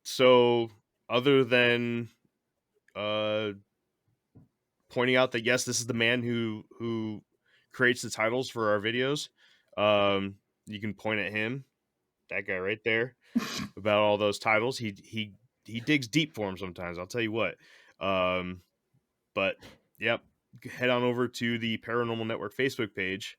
A: so other than pointing out that yes, this is the man who creates the titles for our videos, you can point at him, that guy right there, about all those titles. He digs deep for them sometimes, I'll tell you what. But yep, head on over to the Paranormal Network Facebook page.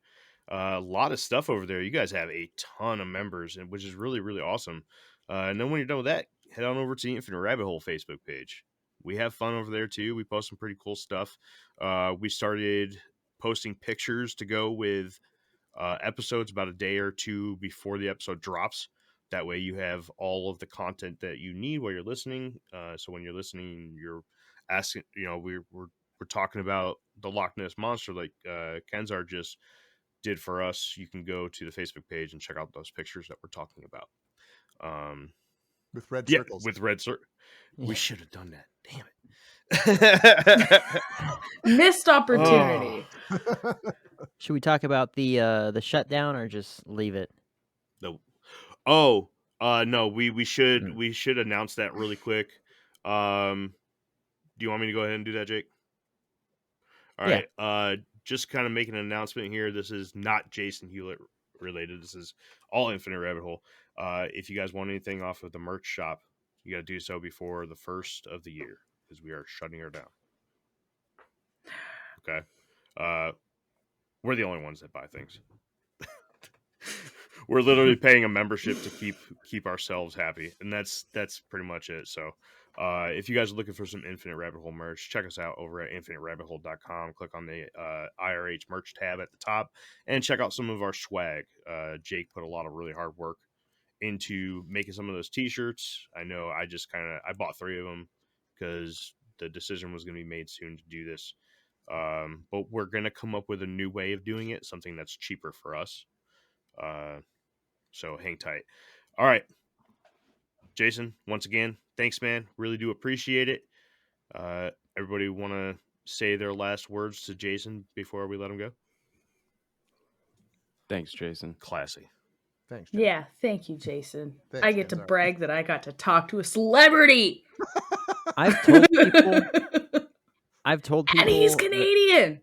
A: A lot of stuff over there. You guys have a ton of members, which is really, really awesome. And then when you're done with that, head on over to the Infinite Rabbit Hole Facebook page. We have fun over there too. We post some pretty cool stuff. We started posting pictures to go with episodes about a day or two before the episode drops. That way you have all of the content that you need while you're listening. So when you're listening, you're asking, we're talking about the Loch Ness Monster like Kenzar just did for us. You can go to the Facebook page and check out those pictures that we're talking about.
E: With red circles.
A: With red circles. We should have done that. Damn it.
D: Missed opportunity.
B: Should we talk about the shutdown or just leave it?
A: No. No, we should announce that really quick. Do you want me to go ahead and do that, Jake? All right. Just kind of making an announcement here. This is not Jason Hewlett related. This is all Infinite Rabbit Hole. If you guys want anything off of the merch shop, you got to do so before the 1st of the year because we are shutting her down. Okay. We're the only ones that buy things. We're literally paying a membership to keep ourselves happy, and that's pretty much it. So if you guys are looking for some Infinite Rabbit Hole merch, check us out over at infiniterabbithole.com. Click on the IRH merch tab at the top and check out some of our swag. Jake put a lot of really hard work into making some of those t-shirts. I know I bought 3 of them because the decision was going to be made soon to do this. But we're going to come up with a new way of doing it, something that's cheaper for us. So hang tight. All right, Jason, once again, thanks, man. Really do appreciate it. Everybody want to say their last words to Jason before we let him go?
C: Thanks, Jason.
A: Classy.
E: Thanks, Jason.
D: Yeah, thank you, Jason.
E: Thanks,
D: I get to
E: Kenzar.
D: brag that I got to talk to a celebrity.
B: I've told people.
D: And he's Canadian.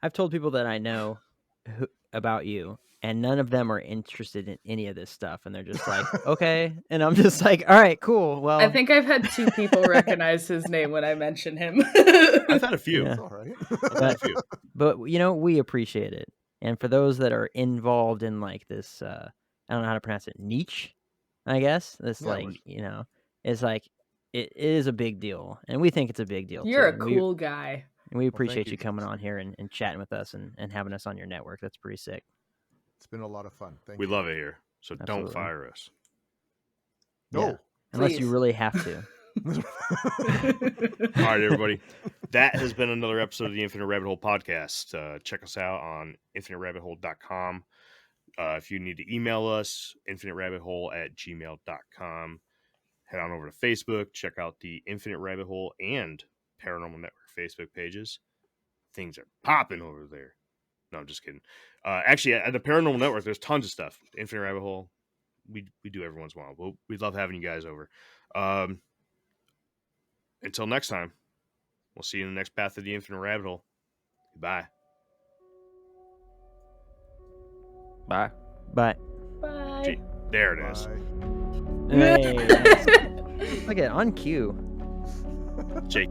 B: I've told people that I know about you, and none of them are interested in any of this stuff, and they're just like, okay. And I'm just like, all right, cool. Well,
D: I think I've had 2 people recognize his name when I mention him.
A: I've had a few.
B: Yeah.
E: It's all right.
A: I've had a few.
B: but we appreciate it. And for those that are involved in like this, I don't know how to pronounce it, niche, I guess. This
E: Yeah,
B: it's like it is a big deal, and we think it's a big deal.
D: You're
B: too.
D: a cool guy.
B: And we
E: thank
B: appreciate
E: you,
B: you coming
E: Jason.
B: on here and chatting with us and having us on your network. That's pretty sick.
E: It's been a lot of fun. Thank
A: We
E: you.
A: love it here, so don't
B: Absolutely.
A: fire us.
E: No.
B: Yeah. Unless you
D: Please.
B: really have to.
A: All right, everybody. That has been another episode of the Infinite Rabbit Hole podcast. Check us out on infiniterabbithole.com. If you need to email us, infiniterabbithole@gmail.com. Head on over to Facebook. Check out the Infinite Rabbit Hole and Paranormal Network Facebook pages. Things are popping over there. No, I'm just kidding. Actually, at the Paranormal Network, there's tons of stuff. Infinite Rabbit Hole, we do every once in a while. But we love having you guys over. Until next time, we'll see you in the next path of the Infinite Rabbit Hole. Goodbye.
C: Bye.
B: But
D: Bye.
A: There it is.
E: Bye.
B: hey, look at on cue.
A: Jake.